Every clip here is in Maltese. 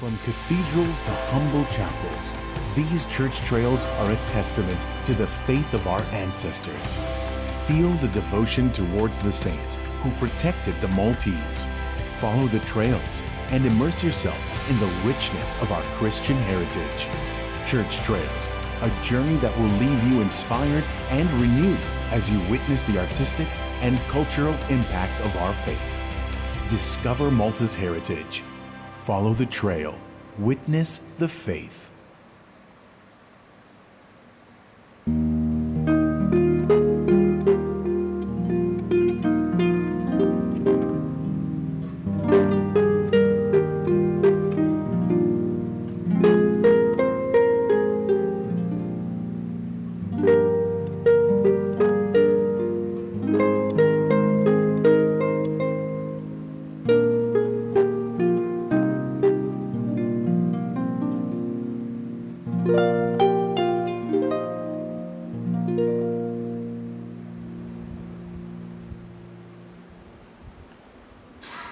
From cathedrals to humble chapels, these church trails are a testament to the faith of our ancestors. Feel the devotion towards the saints who protected the Maltese. Follow the trails and immerse yourself in the richness of our Christian heritage. Church Trails, a journey that will leave you inspired and renewed as you witness the artistic and cultural impact of our faith. Discover Malta's heritage. Follow the trail. Witness the faith.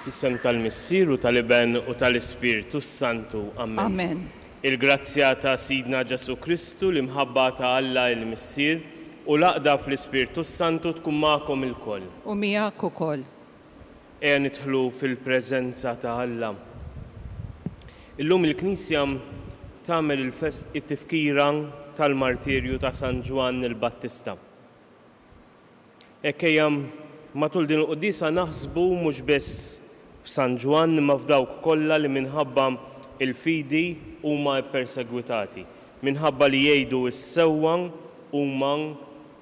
Fis-sem tal-Missier u tal-Iben u tal-Ispiritu Santu. Amen. Amen. Il-grazzja ta' Sidna Ġesu Kristu l-imħabba ta' Alla il-Missier u l-aqda fl-Ispiritu Santu tkun magħkom ilkoll. U miegħek ukoll. Ejja nidħlu fil-preżenza ta' Alla. Illum il-Knisja tagħmel it-tifkira tal-martirju ta' San Ġwan il-Battista. Ejja matul din il-qudiesa naħsbu mhux biss f'San Ġwan imma f'dawk kollha li minħabba il-fidi huma ppersegwitati, minħabba li jgħidu s-sewwa huma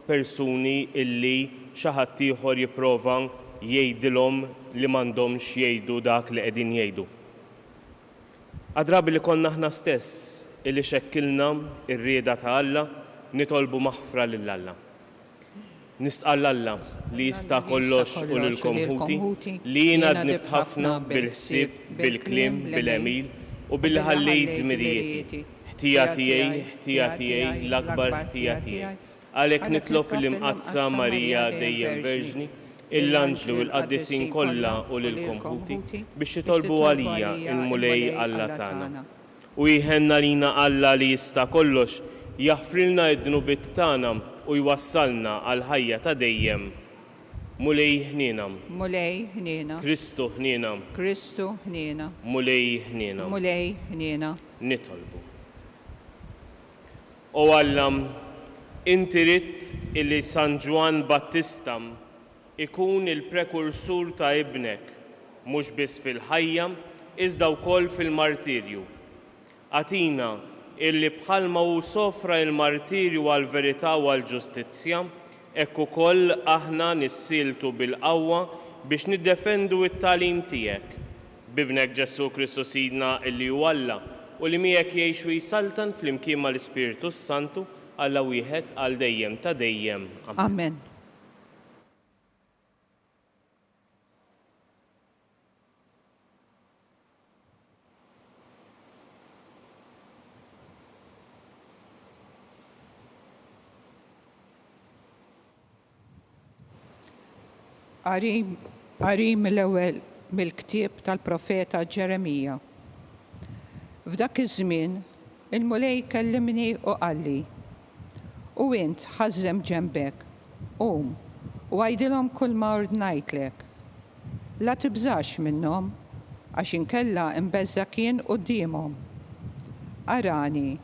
persuni illi xi ħadd ieħor jipprova jgħidilhom li m'għandhomx jgħidu dak li qegħdin jgħidu. Għadrabi li konna aħna stess illi xekkilna ir-rieda ta' Alla nitolbu maħfra lil Alla. Nisqal Alla li jista' kollox u lilkom ħuti li jiena dnibt ħafna bil-ħsieb, bil-kliem, bil-għemil u bil-ħallejt dmirijieti. Ħtija tiegħi, l-akbar ħtija tiegħi. Għalhekk nitlob il-imqazza Marija dejjem Verġni, l-anġlu u l-qaddisin kollha u lilkom ħuti biex jitolbu għalija il-mulej Alla tagħna. U jħenna lina Alla li jista' kollox jaħfrilna id-dnubiet tagħna u jwassalna għal ħajja ta' dejjem. Mulej ħniena. Mulej ħniena. Kristu ħniena. Kristu ħniena. Mulej ħniena. Mulej ħniena. Nitolbu. O Alla, inti rid illi San Ġwan Battista ikun il-prekursur ta' ibnek, mhux biss fil-ħajja, iżda wkoll fil-martirju. Atina illi bħalma hu sofra il-martirju għall-verità u għall-ġustizzja, hekk ukoll aħna nissiltu bil-qawwa biex niddefendu t-tagħlim tiegħek. Bibnek Ġesu Kristu Sidna illi hu Alla u li miegħek jgħix u jsaltan flimkien mal-Ispiritu Santu Alla wieħed għal dejjem ta' dejjem. Amen. Qarim l-ewwel mill-ktieb tal-profeta Ġeremija. F'dak iż-żmien il-mulej kellimni u qalli: U int ħażem ġembek, qum u għajdilhom kull ma ordnajtlek. La tibżax minnhom għax inkella imbeżza kien qudiemhom. Arani,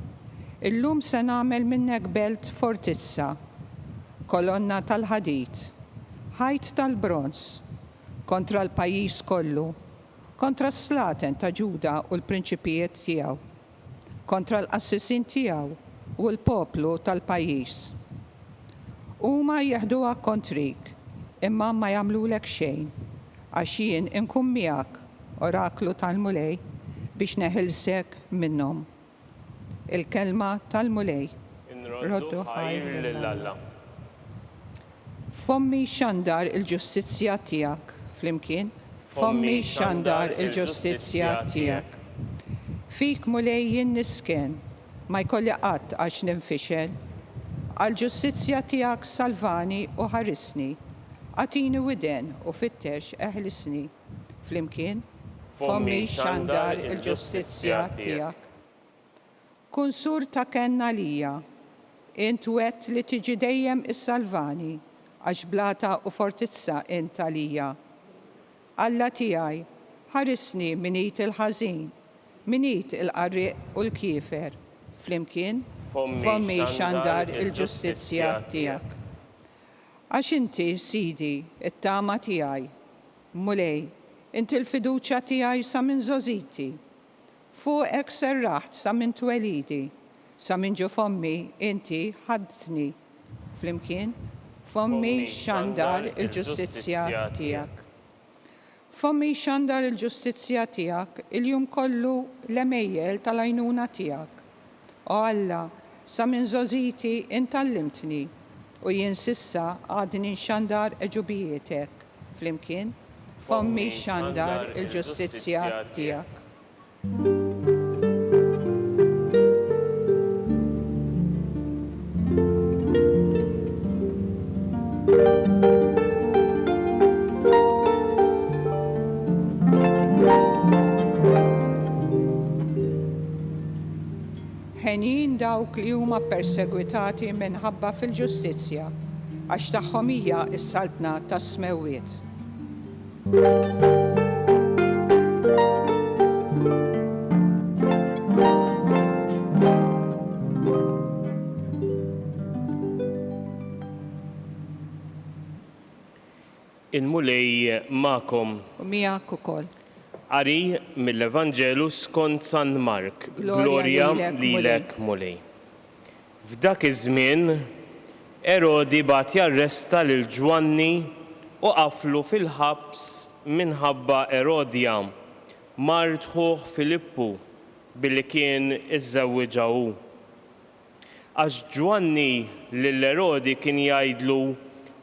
illum se nagħmel minnek belt fortizza, kolonna tal-ħadid, ħajt tal-bronz, kontra l-pajjiż kollu, kontra s-slaten ta' Ġuda u l-prinċipijiet tiegħu, kontra l-qassisin tiegħu u l-poplu tal-pajjiż. Huma jeħduha kontrik, imma ma jagħmlulek xejn, għax jien inkun miegħek, oraklu tal-mulej, biex neħilsek minnhom. Il-kelma tal-mulej. Roddu ħajr lill-Alla. Fommi xandar il-ġustizzja tiegħek, flimkien. Fommi xandar il-ġustizzja tiegħek. Fik mulej jien nisken, ma jkolli qatt għax ninfixel. Għal-ġustizzja tiegħek salvani u ħarisni, għatini widen u fittex eħlisni. Flimkien. fommi xandar il-ġustizzja tiegħek. Kun sur ta' kenna lija, int wett li tiġi dejjem is-salvani, għax blata u fortizza int għalija. Alla tiegħi, ħarisni minit il-ħażin, minit il-qarriq u l-kiefer, flimkien fommi xandar il-ġustizzja tiegħek. Għax inti, Sidi, it-tama tiegħi, mulej, inti l-fiduċja tiegħi sa minn żożiti, fuqek serraħt sa minn twelidi, sa minn ġo fommi inti ħadtni, flimkien fommi xandar il-ġustizzja tiegħek. Fommi xandar il-ġustizzja tiegħek il-jum kollu l-emejjel tal-għajnuna tiegħek. O Alla, sa minn żożiti intallimtni u jien sissa għadni xandar eġubijietek, flimkien fommi xandar il-ġustizzja tiegħek. Ħenin dawk li huma persegwitati minħabba fil-ġustizzja, għax tagħhom hija s-saltna tas-smewwiet. Il-mulej ma'kom. U miegħek ukoll. Qari mill-Evanġelu skont San Mark, Glorja lilek mulej. F'dak iż-żmien, Erodi bat jarresta lil Ġwanni u qaflu fil-ħabs minħabba Erodja, mart ħuħ Filippu, billi kien iżżewwiġha hu. Għax Ġwanni lill-Erodi kien jgħidlu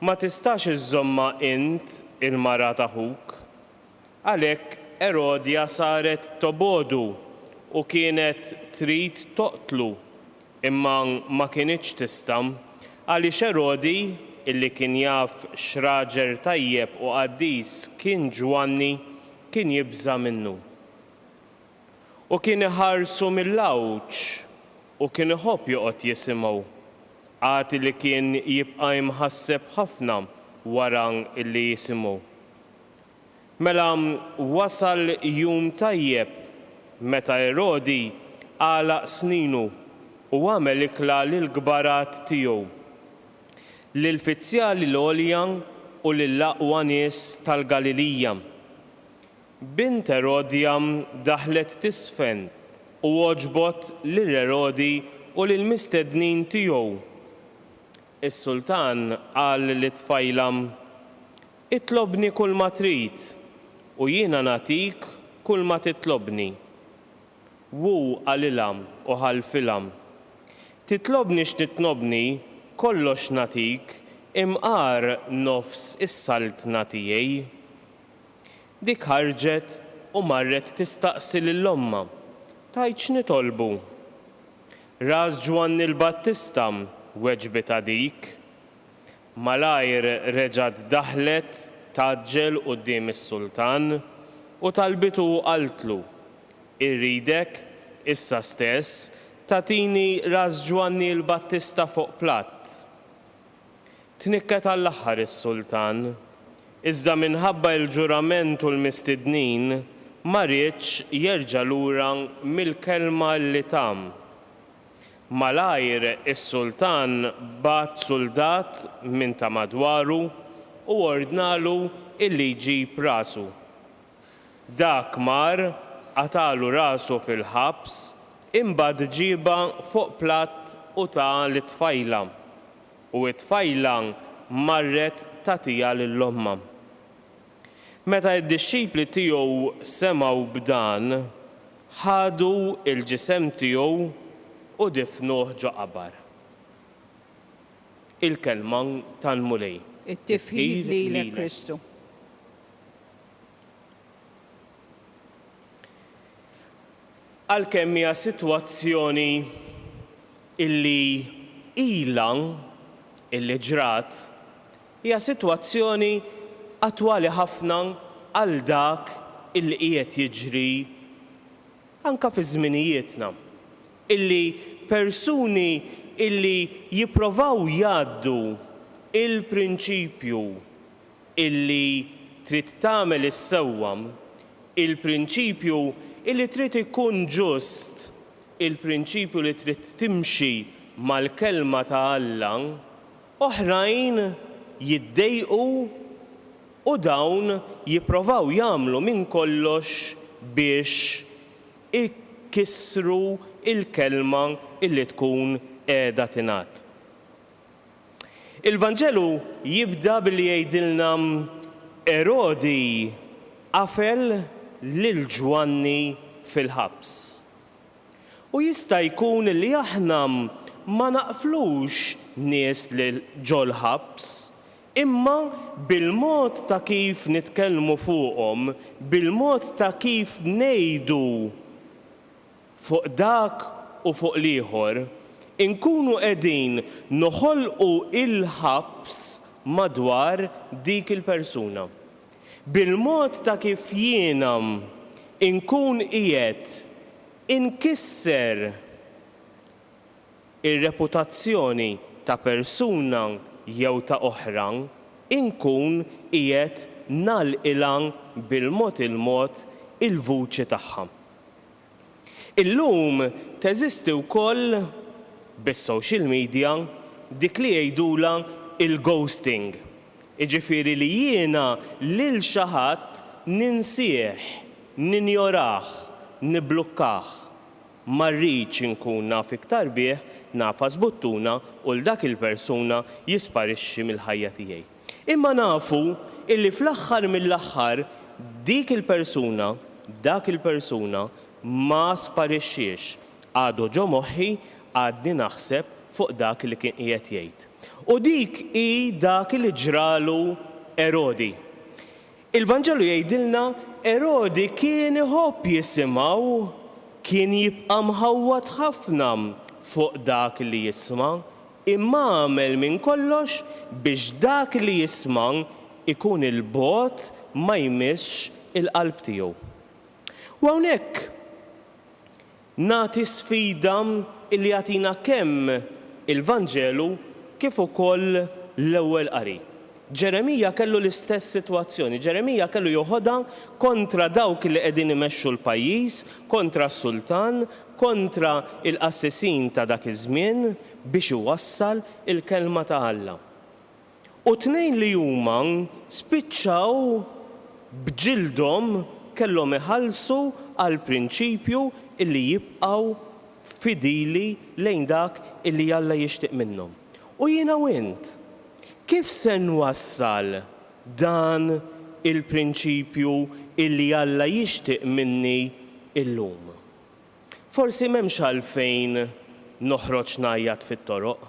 ma tistax iżżomma int il-mara ta' ħuk. Għalhekk Erodja saret tobodu u kienet trid toqtlu, imma ma kienitx tistam għaliex Erodi illi kien jaf x'raġel tajjeb u qaddis kien Ġwanni kien jibża minnu. U kien iħarsu mill-lawġ u kien iħobb joqgħod jisimgħu. Għad li kien jibqa' imħasseb ħafna wara illi jisimgħu. Mela wasal jum tajjeb meta Erodi għalaq sninu u għamel ikla lill-gbarat tiegħu, lill-fizzjali l-għolja u lill-aqwa nies tal-Galilija. Bint Erodja daħlet tisfen u għoġbot lill-Erodi u lill-mistednin tiegħu. Is-sultan qal lit-tfajla, itlobni kull ma trid u jiena nagħtik kull ma titlobni. Wu qalilha u ħalfilha, titlobni x'nitnobni kollox nagħtik imqar nofs is-saltna tiegħi. Dik ħarġet u marret tistaqsi lill-omma, tajt x'nitolbu. Ras Ġwanni l-Battista weġbet dik. Malajr reġgħet daħlet taġġel quddiem is-sultan u talbitu qaltlu, irridek issa stess tagħtini ras Ġwanni l-Battista fuq platt. Tnikket għall-aħħar is-sultan, iżda minħabba l-ġurament u l-mistednin ma rridx jerġa' lura mill-kelma li tam. Malajr is-sultan bat soldat minn ta' madwaru u ordnalu illi jġib rasu. Dak mar għatalu rasu fil-ħabs imbagħad ġiba fuq platt u ta' l-tfajla u t-tfajla marret tagħtiha lill-omma. Meta d-dixxipli tiegħu semgħu b'dan, ħadu l-ġisem tiegħu u difnuh ġo qabar. Il-kelma tal-mulej. It-tifħir lilek Kristu. Għalkemm hija sitwazzjoni illi ilha illi ġrat, hija sitwazzjoni attwali ħafna għal dak illi qiegħed jiġri anka fi żminijietna. Illi persuni illi jipprovaw jgħaddu il-prinċipju illi trid tagħmel is-sewwa, il-prinċipju illi trid ikun ġust, il-prinċipju li trid timxi mal-kelma ta' Alla, oħrajn jiddejqu u dawn jipprovaw jagħmlu minn kollox biex ikkissru il-kelma illi tkun qiegħda tingħad. Il-Vanġelu jibda billi jgħidilna Erodi qafel lil Ġwanni fil-ħabs. U jista' jkun li aħna ma naqflux nies lil ġol-ħabs, imma bil-mod ta' kif nitkellmu fuqhom, bil-mod ta' kif ngħidu fuq dak u fuq l-ieħor, inkunu qegħdin noħolqu il-ħabs madwar dik il-persuna. Bil-mod ta' kif jiena inkun qiegħed inkisser ir-reputazzjoni ta' persuna jew ta' oħra, inkun qiegħed nagħlqilha bil-mod il-vuċi tagħha. Illum teżisti wkoll bis-social media dik li jgħidula il-ghosting. Jiġifieri li jiena lil xi ħadd ninsih, ninjorah, niblukkah. Ma rridx inkun naf iktar bih, nafas buttuna u l-dak il-persuna jisparixxi mill-ħajja tiegħi. Imma nafu illi fl-aħħar mill-aħħar dik il-persuna, dak il-persuna ma sparixxiex. Għadu ġo moħħi għadni naħseb fuq dak li kien qiegħed jgħid. U dik hi dak li ġralu Erodi. Il-Vanġelu jgħidilna Erodi kien iħobb jisimgħu, kien jibqa' mħawwad ħafna fuq dak li jisma', imma għamel minn kollox biex dak li jisma' ikun il-bogħod ma jmissx il-qalb tiegħu. U hawnhekk nagħti sfida illi jagħtina kemm il-Vanġelu kif ukoll l-ewwel qari. Ġeremija kellu l-istess sitwazzjoni. Ġeremija kellu joħodha kontra dawk li qegħdin imexxu l-pajjiż, kontra s-sultan, kontra il-qassisin ta' dak iż-żmien biex iwassal il-kelma ta' Alla. U tnejn li huma spiċċaw bġildhom kellhom iħallsu għal prinċipju illi jibqgħu fidili lejn dak illi Alla jixtieq minnhom. U jiena u int, kif se nwassal dan il-prinċipju illi Alla jixtieq minni illum? Forsi m'hemmx għalfejn noħroġ ngħajjad fit-toroq.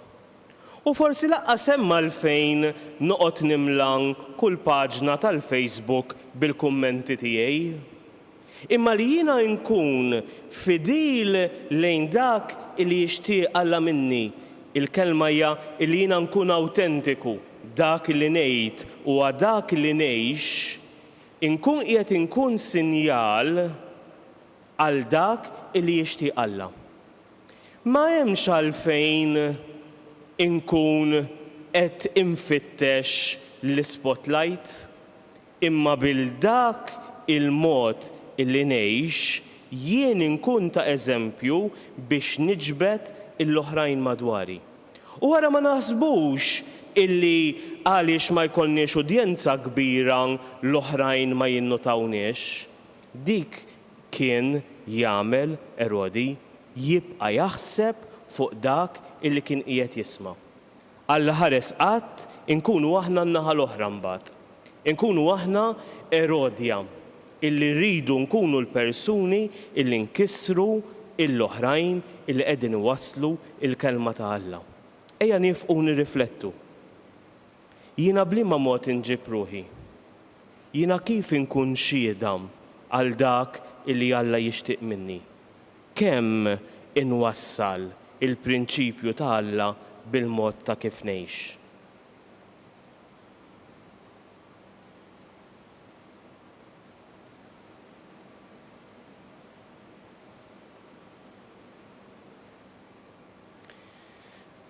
U forsi laqqas hemm għalfejn noqgħod nimlan kull paġna tal-Facebook bil-kummenti tiegħi. Imma li jiena nkun fidil lejn dak illi jixtieq Alla minni, il-kelma hija li jiena nkun awtentiku dak li ngħid u dak li ngħix, inkun qiegħed inkun sinjal għal dak li jixtieq Alla. Ma hemmx għalfejn inkun qed infittex l-spotlight, imma bil-dak il-mod illi ngħix jien inkun ta' eżempju biex niġbed l-oħrajn madwari. U wara ma naħsbux illi għaliex ma jkollniex udjenza kbira l-oħrajn ma jinnotawniex, dik kien jagħmel Erodi jibqa' jaħseb fuq dak illi kien qiegħed jisma'. Alla ħares qatt inkunu aħna n-naħa l-oħra mbagħad. Inkunu aħna Erodja illi rridu nkunu l-persuni illi nkissru l-oħrajn illi qegħdin iwasslu il-kelma ta' Alla. Ejja nifqu nirriflettu. Jiena bliema mod inġib ruħi. Jiena kif inkun xhieda għal dak illi Alla jixtieq minni. Kemm inwassal il-prinċipju ta' Alla bil-mod ta' kif ngħix.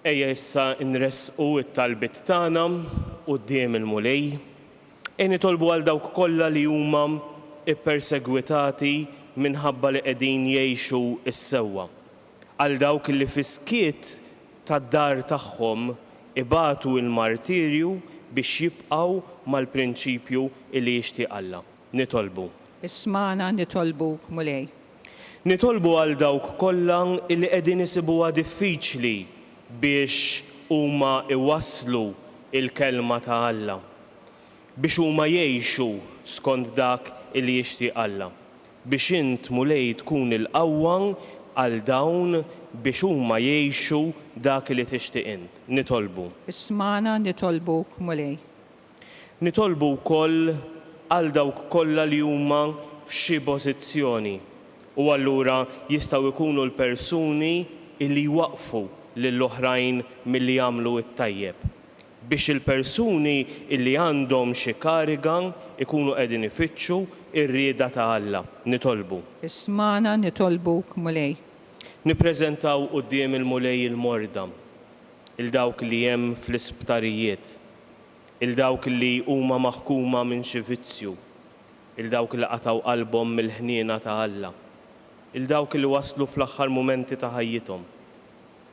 Ejja issa nresqu it-talbit tagħna quddiem il-mulej. Nitolbu għal dawk kollha li huma ippersegwitati minħabba li qegħdin jgħixu s-sewwa. Għal dawk li fiskiet tad-dar tagħhom ibatu l-martirju biex jibqgħu mal-prinċipju li jixtieq Alla. Nitolbu. Ismana nitolbuk mulej. Nitolbu għal dawk kollha li qegħdin isibuha diffiċli biex huma iwasslu il-kelma ta' Alla, biex huma jgħixu skont dak li jixtieq Alla, biex int mulej tkun il-qawwa għal dawn biex huma jgħixu dak li tixtieq int. Nitolbu. Ismana nitolbuk mulej. Nitolbu wkoll għal dawk kollha li huma f'xi pożizzjoni u allura jistgħu jkunu l-persuni li waqfu lill-oħrajn milli jagħmlu t-tajjeb. Biex il-persuni li għandhom xi kariga ikunu qegħdin ifittxu r-rieda ta' Alla. Nitolbu. Ismana nitolbuk mulej. Nippreżentaw quddiem il-mulej il-morda, il-dawk li hemm fl-isptarijiet, il-dawk li huma maħkuma minn xi vizzju, il-dawk li qataw qalbhom mill-ħniena ta' Alla, il-dawk li waslu fl-aħħar mumenti ta' ħajjithom.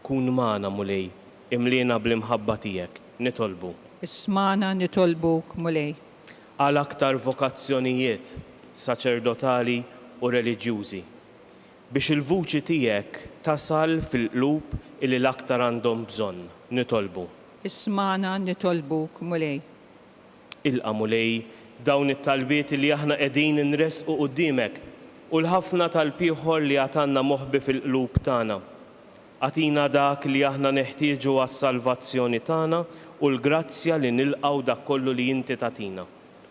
Kun magħna mulej, imliena bl-imħabba tiegħek. Nitolbu. Ismana nitolbuk mulej. Għal aktar vokazzjonijiet saċerdotali u reliġjużi biex il-vuċi tiegħek tasal fil-qlub illi l-aktar għandhom bżonn. Nitolbu. Ismana nitolbuk mulej. Ilqa mulej dawn it-talbiet li aħna qegħdin nresqu quddiemek u l-ħafna tal-pieħor li għatanna moħbi fil-qlub tagħna. Għatina dak li aħna neħtieġu għas-salvazzjoni tagħna u l-grazzja li nilqgħu dak kollu li inti tagħtina.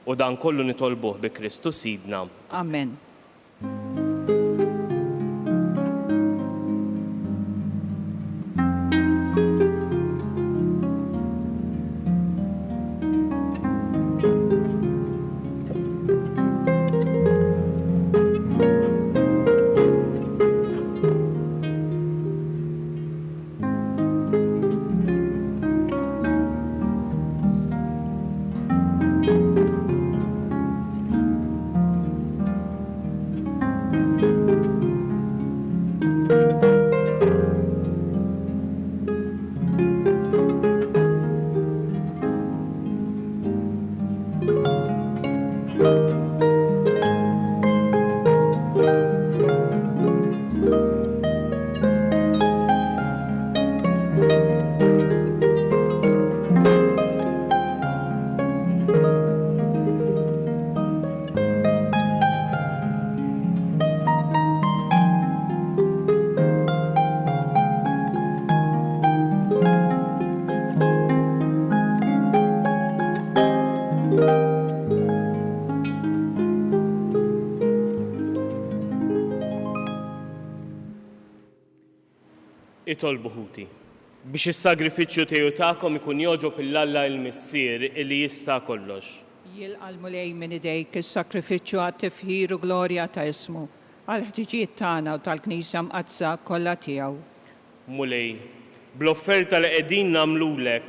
U dan kollu nitolbuh bi Kristu Sidna. Amen. Itolbu ħuti. Biex is-sagrifiċċju tiegħu tagħkom ikun jogħġob il-Alla l-Missier li jista' kollox. Jilqa' l-mulej minn idejk is-sakrifiċċju għat-tifħir u glorja ta' ismu għall-ħtiġijiet tagħna u tal-Knisja mqazza kollha tiegħu. Mulej, bl-offerta li qegħdin nagħmlulek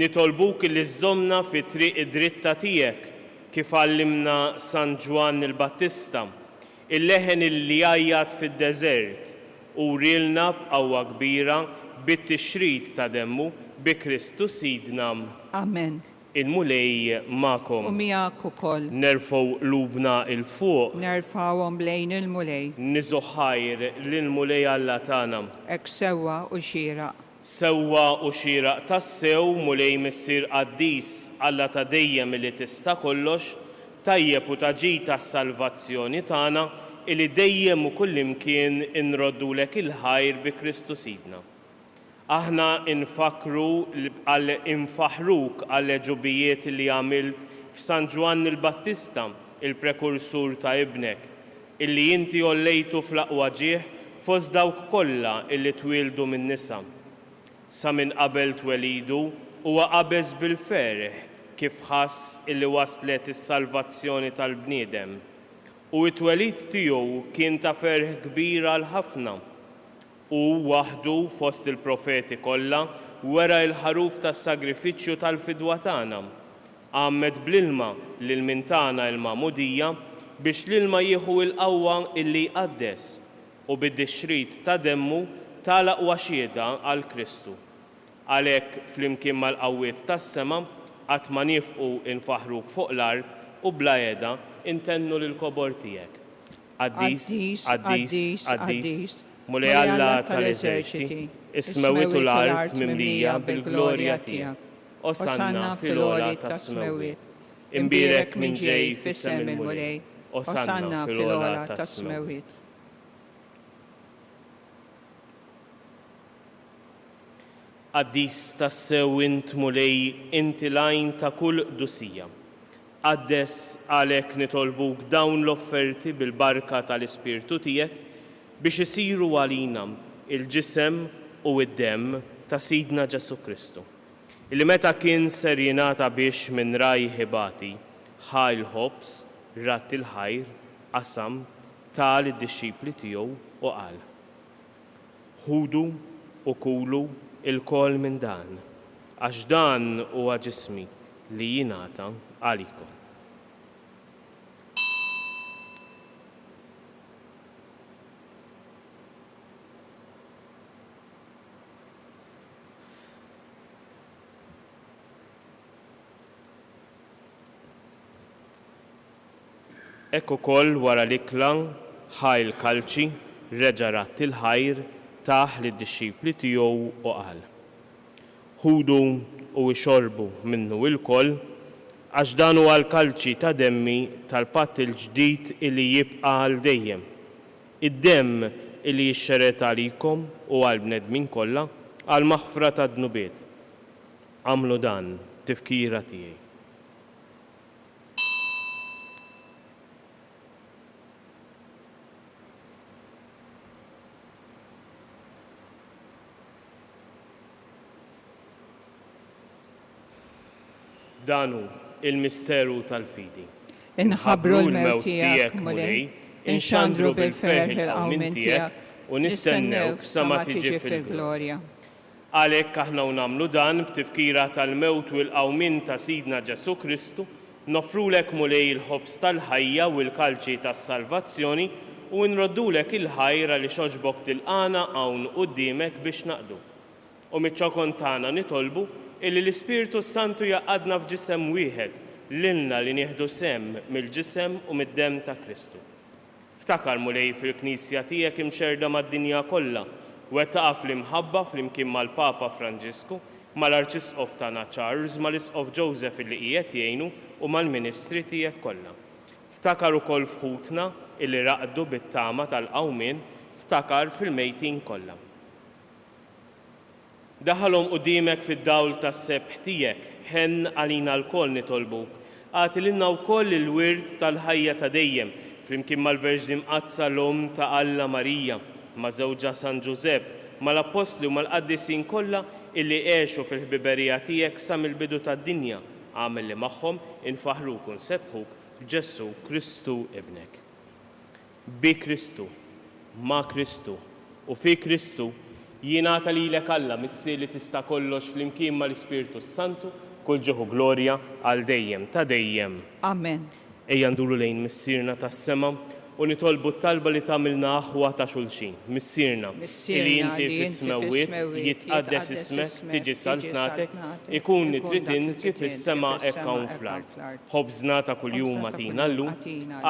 nitolbuk li żżommna fit-triq id-dritta tiegħek kif għallimna San Ġwan il-Battista, il-leħen li għajjat fid-deżert u rilna b'qawwa kbira bit-tixrid ta' demmu bi Kristu Sidna. Amen. Il-mulej magħkom. U miegħek ukoll. Nerfgħu qlubna il fuq. Nerfgħuhom lejn il-mulej. Niżu ħajr lill-mulej Alla tagħna. Hekk sewwa u xieraq. Sewwa u xieraq tassew mulej missier qaddis Alla ta' dejjem li tista' kollox, tajjeb u taġi tas-salvazzjoni tagħna illi dejjem u kullimkien inroddulek il-ħajr bi Kristu Sidna. Aħna infaħruk għall-ġubijiet li għamilt f'San Ġwan il-Battista, il-prekursur ta' ibnek, illi inti ollejtu fl-aqwa ġieħ fost dawk kollha illi twildu minn nisa. Sa minn qabel twelidu huwa qabeż bil-ferħ kif ħass illi waslet is-salvazzjoni tal-bniedem. U t-twelid tiegħu kien ta' ferħ kbira l ħafna. U waħdu fost il-profeti kollha wera il-ħaruf tas-sagrifiċċju tal-fidwa tagħna. Għammet bl-ilma lil min tagħna il-magħmudija biex l-ilma jieħu l-qawwa illi jqaddes u bid-dixrid ta' demmu tagħlaq waxieda għal Kristu. Għalhekk flimkien mal-qawwiet tas-sema qatt ma nifqu infaħruk fuq l-art u bla għeda intennu lill-kobor tiegħek. Qaddis, qaddis, qaddis, mulej Alla tal-eżerċiti, ismewitu l-art mimlija bil-glorja tiegħek. Osanna fil-ola tas-smewiet. Imbirek minn ġej fis-sem il-mulej. Osanna fil-ola tas-smewiet. Qaddis tassew int mulej inti lajn ta' kull qdusija. Qaddes għalhekk nitolbuk dawn l-offerti bil-barka tal-Ispirtu tiegħek biex isiru għalina il-ġisem u d-demm ta' Sidna Ġesu Kristu. Illi meta kien ser jingħata biex minn raj ħibati ħajl ħobs, rat il-ħajr, qasam tal id-dixxipli tiegħu u qal: Ħudu u kulu il-kol minn dan, għax dan huwa ġismi li jingħata għalikom. Ekk ukoll wara l-ikla ħajl kalċi reġa' rat il-ħajr taħ lid-dixxipli tiegħu u qal: Ħudu u xorbu minnu l-koll għax dan huwa l-kalċi ta' demmi tal-patt il-ġdid illi jibqa' għal dejjem. Id-demm illi jixxeret għalikom u għal bnedmin kollha għal maħfra ta' dnubiet. Għamlu dan tifkira tiegħi. Danu il-misteru tal-fidi. Inħabru l-mewt tiegħek mulej, inxandru bil-ferħ il-qawmin tiegħek u nistennewk sa ma tiġi fil-glorja. Għalhekk aħna nagħmlu dan b'tifkira tal-mewt u l-qawmin ta' Sidna Ġesu Kristu, nofrulek mulej il-ħobs tal-ħajja u l-kalċi tas-salvazzjoni u nroddulek il-ħajra li xoġbok tilqana hawn quddiemek biex naqdu. U miċ-ċokon tagħna nitolbu illi l-Ispirtu Santu jaqadna f'ġisem wieħed lilna li nieħdu sem mill-ġisem u mid-demm ta' Kristu. Ftakar mulej fil-Knisja tiegħek imxerda mad-dinja kollha u qed taqa' fl-imħabba flimkien mal-Papa Franġisku, mal-Arċisqof tagħna Charles, mal-Isqof Joseph illi qiegħed jgħinu u mal-Ministri tiegħek kollha. Ftakar ukoll fħutna illi raqdu bit-tama tal-qawmien, ftakar fil-mejtin kollha. Daħalhom quddiemek fid-dawl tas-sebħ tiegħek, ħenn għalina l-koll nitolbuk. Għati lilna wkoll il-wirt tal-ħajja ta' dejjem, flimkien mal-Verġni Mqazza l-Om ta' Alla Marija, ma' żewġa San Ġusepp, mal-Apostli u mal-Qaddisin kollha illi għexu fil-ħbiberija tiegħek sa mill-bidu tad-dinja, għamel li magħhom infaħruk u nsebħuk b'Ġesu Kristu ibnek. Bi Kristu, ma' Kristu u fi Kristu jingħata lilek Alla missi li tista' kollox flimkien mal-Ispirtu Santu kull ġieħu glorja għal dejjem ta' dejjem. Amen. Ejja nduru lejn missierna tas-sema u nitolbu t-talba li tagħmilna aħwa ta' xulxin. Missierna li inti fis-smewiet jitqaddes ismek tiġi saltnatek ikun nitrid int kif is-sema hekk hawn fl-art. Ħobżna ta' kuljum agħtina llum,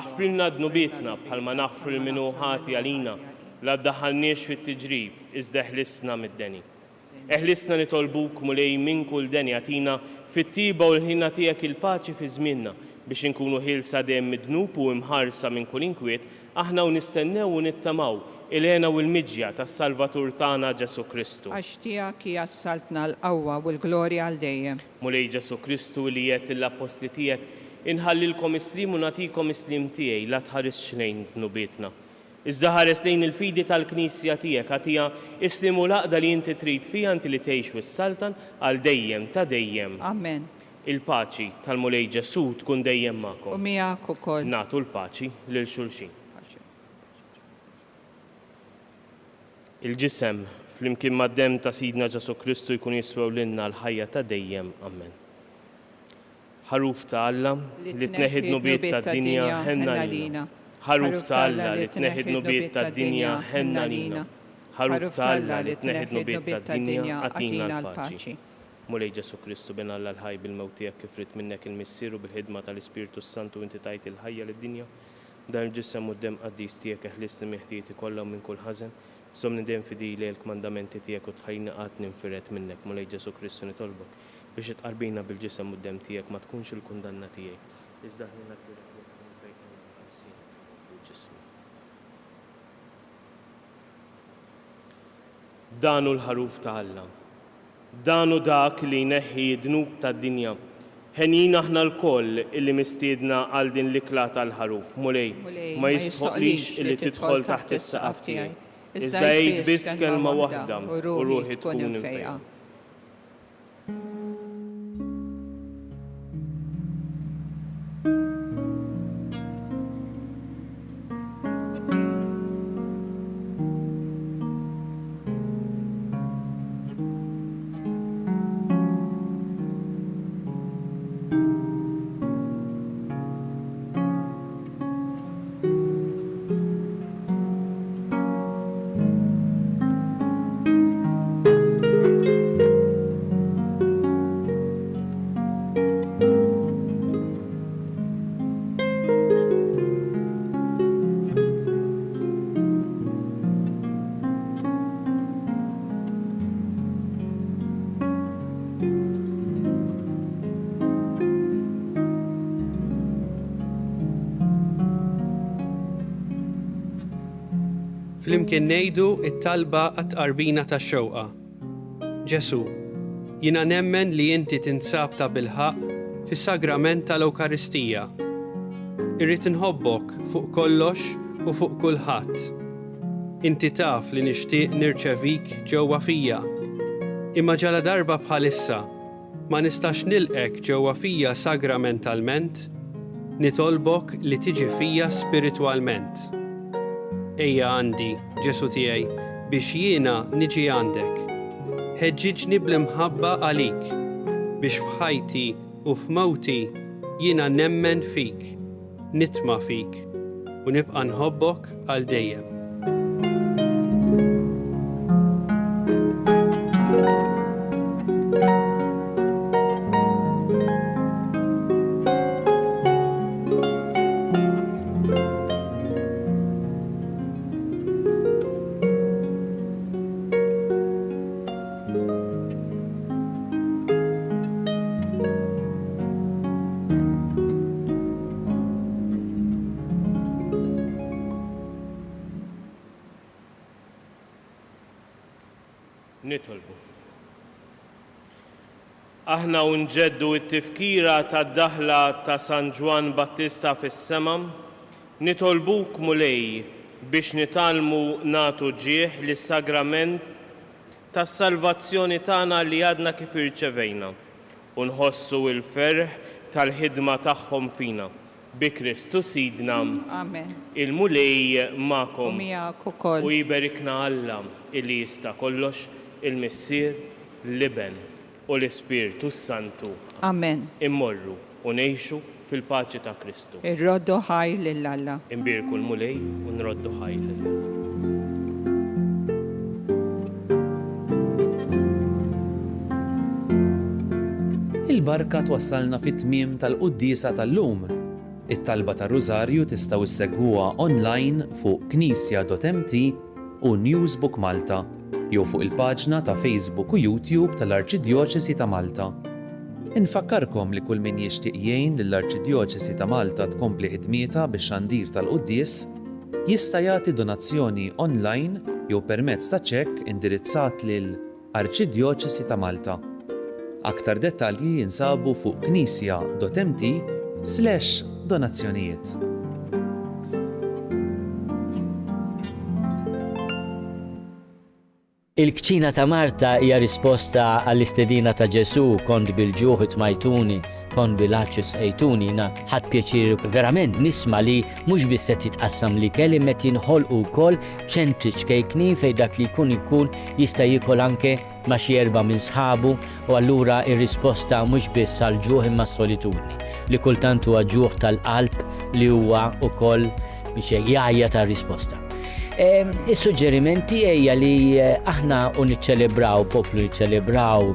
aħfrilna dnubietna bħalma naħfru l-minuħati għalina la ddaħħalniex fit-tiġrib, iżda eħlisna mid-deni. Eħlisna nitolbuk mulej minn kull deni għatina fit-tiba u l-ħina tiegħek il-paċi fi żmienna biex inkunu ħilsa dejjem midnub u imħarsa minn kull inkwiet, aħna u nistennew u nittamaw il-ħena u l-miġja tas-Salvatur tagħna Ġesu Kristu. Għax tiegħek hija saltna l-qawwa u l-glorja għal dejjem. Mulej Ġesu Kristu li qed l-apostli tiegħek inħallilkom islim u nagħtikom islim tiegħi la tħares lejn dnubietna. Iżda ħares lejn il-fidi tal-Knisja tiegħek għatija islim u laqda li inti trid fiha inti li tgħix wis-saltan għal dejjem ta' dejjem. Amen. Il-paċi tal-Mulej Ġesu tkun dejjem magħkom. U miegħek ukoll. Nagħtu l-paċi lil xulxin. Il-ġisem flimkien mad-dem ta' Sidna Ġesu Kristu jkun jiswew lilna l-ħajja ta' dejjem. Amen. Ħaruf ta' Alla li tneħħid nubiet tad-dinja ħenna lina. Ħaruf ta' Alla li tneħħid nubiet tad-dinja ħenna lina. Ħaruf ta' Alla li tneħħid nubiet tad-dinja għatina l-paċi. Mulej Ġesu Kristu ben Alla l-ħaj bil-mewt tiegħek kif rid minnek il-missier u bil-ħidma tal-Ispiritu Santu inti tajt il-ħajja lid-dinja. Dan il-ġisem u d-dem qaddis tiegħek eħlisni miħdieti kollha minn kull ħażen. Somni dem fidili l-kmandamenti tiegħek u tħajna qatt ninfiret minnek. Mulej Ġesu Kristu nitolbok biex itqarbina bil-ġisem u d-dem tiegħek ma tkunx il-kundanna tiegħi. Iżda ħina danu l-ħaruf ta' Alla. Danu dak li jneħħi d-dnub tad-dinja. Ħenjin aħna l-koll illi mistiedna għal din l-ikla tal-ħaruf. Mulej, ma jistħoqlix illi tidħol taħt is-saqaf tiegħi. Iżda jgħid biss kelma waħda u ruħi tkun infejqa. Flimkien ngħidu t-talba għat-tqarbina tax-xewqa. Ġesu, jiena nemmen li inti tinsab ta' bilħaq fis-sagrament tal-Ewkaristija. Irrid inħobbok fuq kollox u fuq kulħadd. Inti taf li nixtieq nirċevik ġewwa fija. Imma ġala darba bħalissa ma nistax nilqek ġewwa fija sagramentalment, nitolbok li tiġi fija spiritwalment. Ejja għandi, Ġesu tiegħi, biex jiena niġi għandek. Ħeġġiġni bl-imħabba għalik, biex f'ħajti u f'mewti jiena nemmen fik, nitma' fik u nibqa' nħobbok għal dejjem. Nitolbu. Aħna unġeddu t-tifkira tad-daħla ta' San Ġwan Battista fis-sema, nitolbuk mulej biex nitalmu nagħtu ġieħ lis-sagrament tas-salvazzjoni tagħna li għadna kif irċevejna u nħossu l-ferħ tal-ħidma tagħhom fina. Bi Kristu Sidna. Amen. Il-mulej magħkom U miegħek ukoll. u jiberikna Alla illi jista' kollox, il-Missier, l-Iben u l-Ispiritu Santu. Amen. Immorru u ngħixu fil-paċi ta' Kristu. Irroddu ħaj lil Alla. Imbirku l-mulej u nroddu ħaj lil Alla. Il-barka twassalna fit-tmiem tal-Qudiesa tal-lum. It-talba tar-Rużarju tistgħu issegwuha online fuq knisja.mt u Newsbook Malta jew fuq il-paġna ta' Facebook u YouTube tal-Arċidjoċesi ta' Malta. Infakkarkom li kull min jixtieq jgħin lill-Arċidjoċesi ta' Malta tkompli ħidmietha bix-xandir tal-Qudies jista' jagħti donazzjoni online jew permezz ta' ċekk indirizzat lil Arċidjoċesi ta' Malta. Aktar dettalji jinsabu fuq knisja.mt/donazzjonijiet. Il-kċina ta' Marta hija risposta għall-istedina ta' Ġesu kont bil-ġuħ itmajtuni kon bilaċis ejtuni na ħadd pjaċir verament nisma li mhux biss qed jitqassam li kelli met jinħolqu wkoll ċentri ċkejkni fejn dak li jkun jista' jikol anke ma' xi erba' minn sħabu u allura ir-risposta mhux biss għall-ġuħ imma s-solitudni li kultant huwa ġuħ tal-qalb li huwa wkoll biex jgħajja tar-risposta. Is-suġġerimenti hija li aħna niċċelebraw poplu niċċelebraw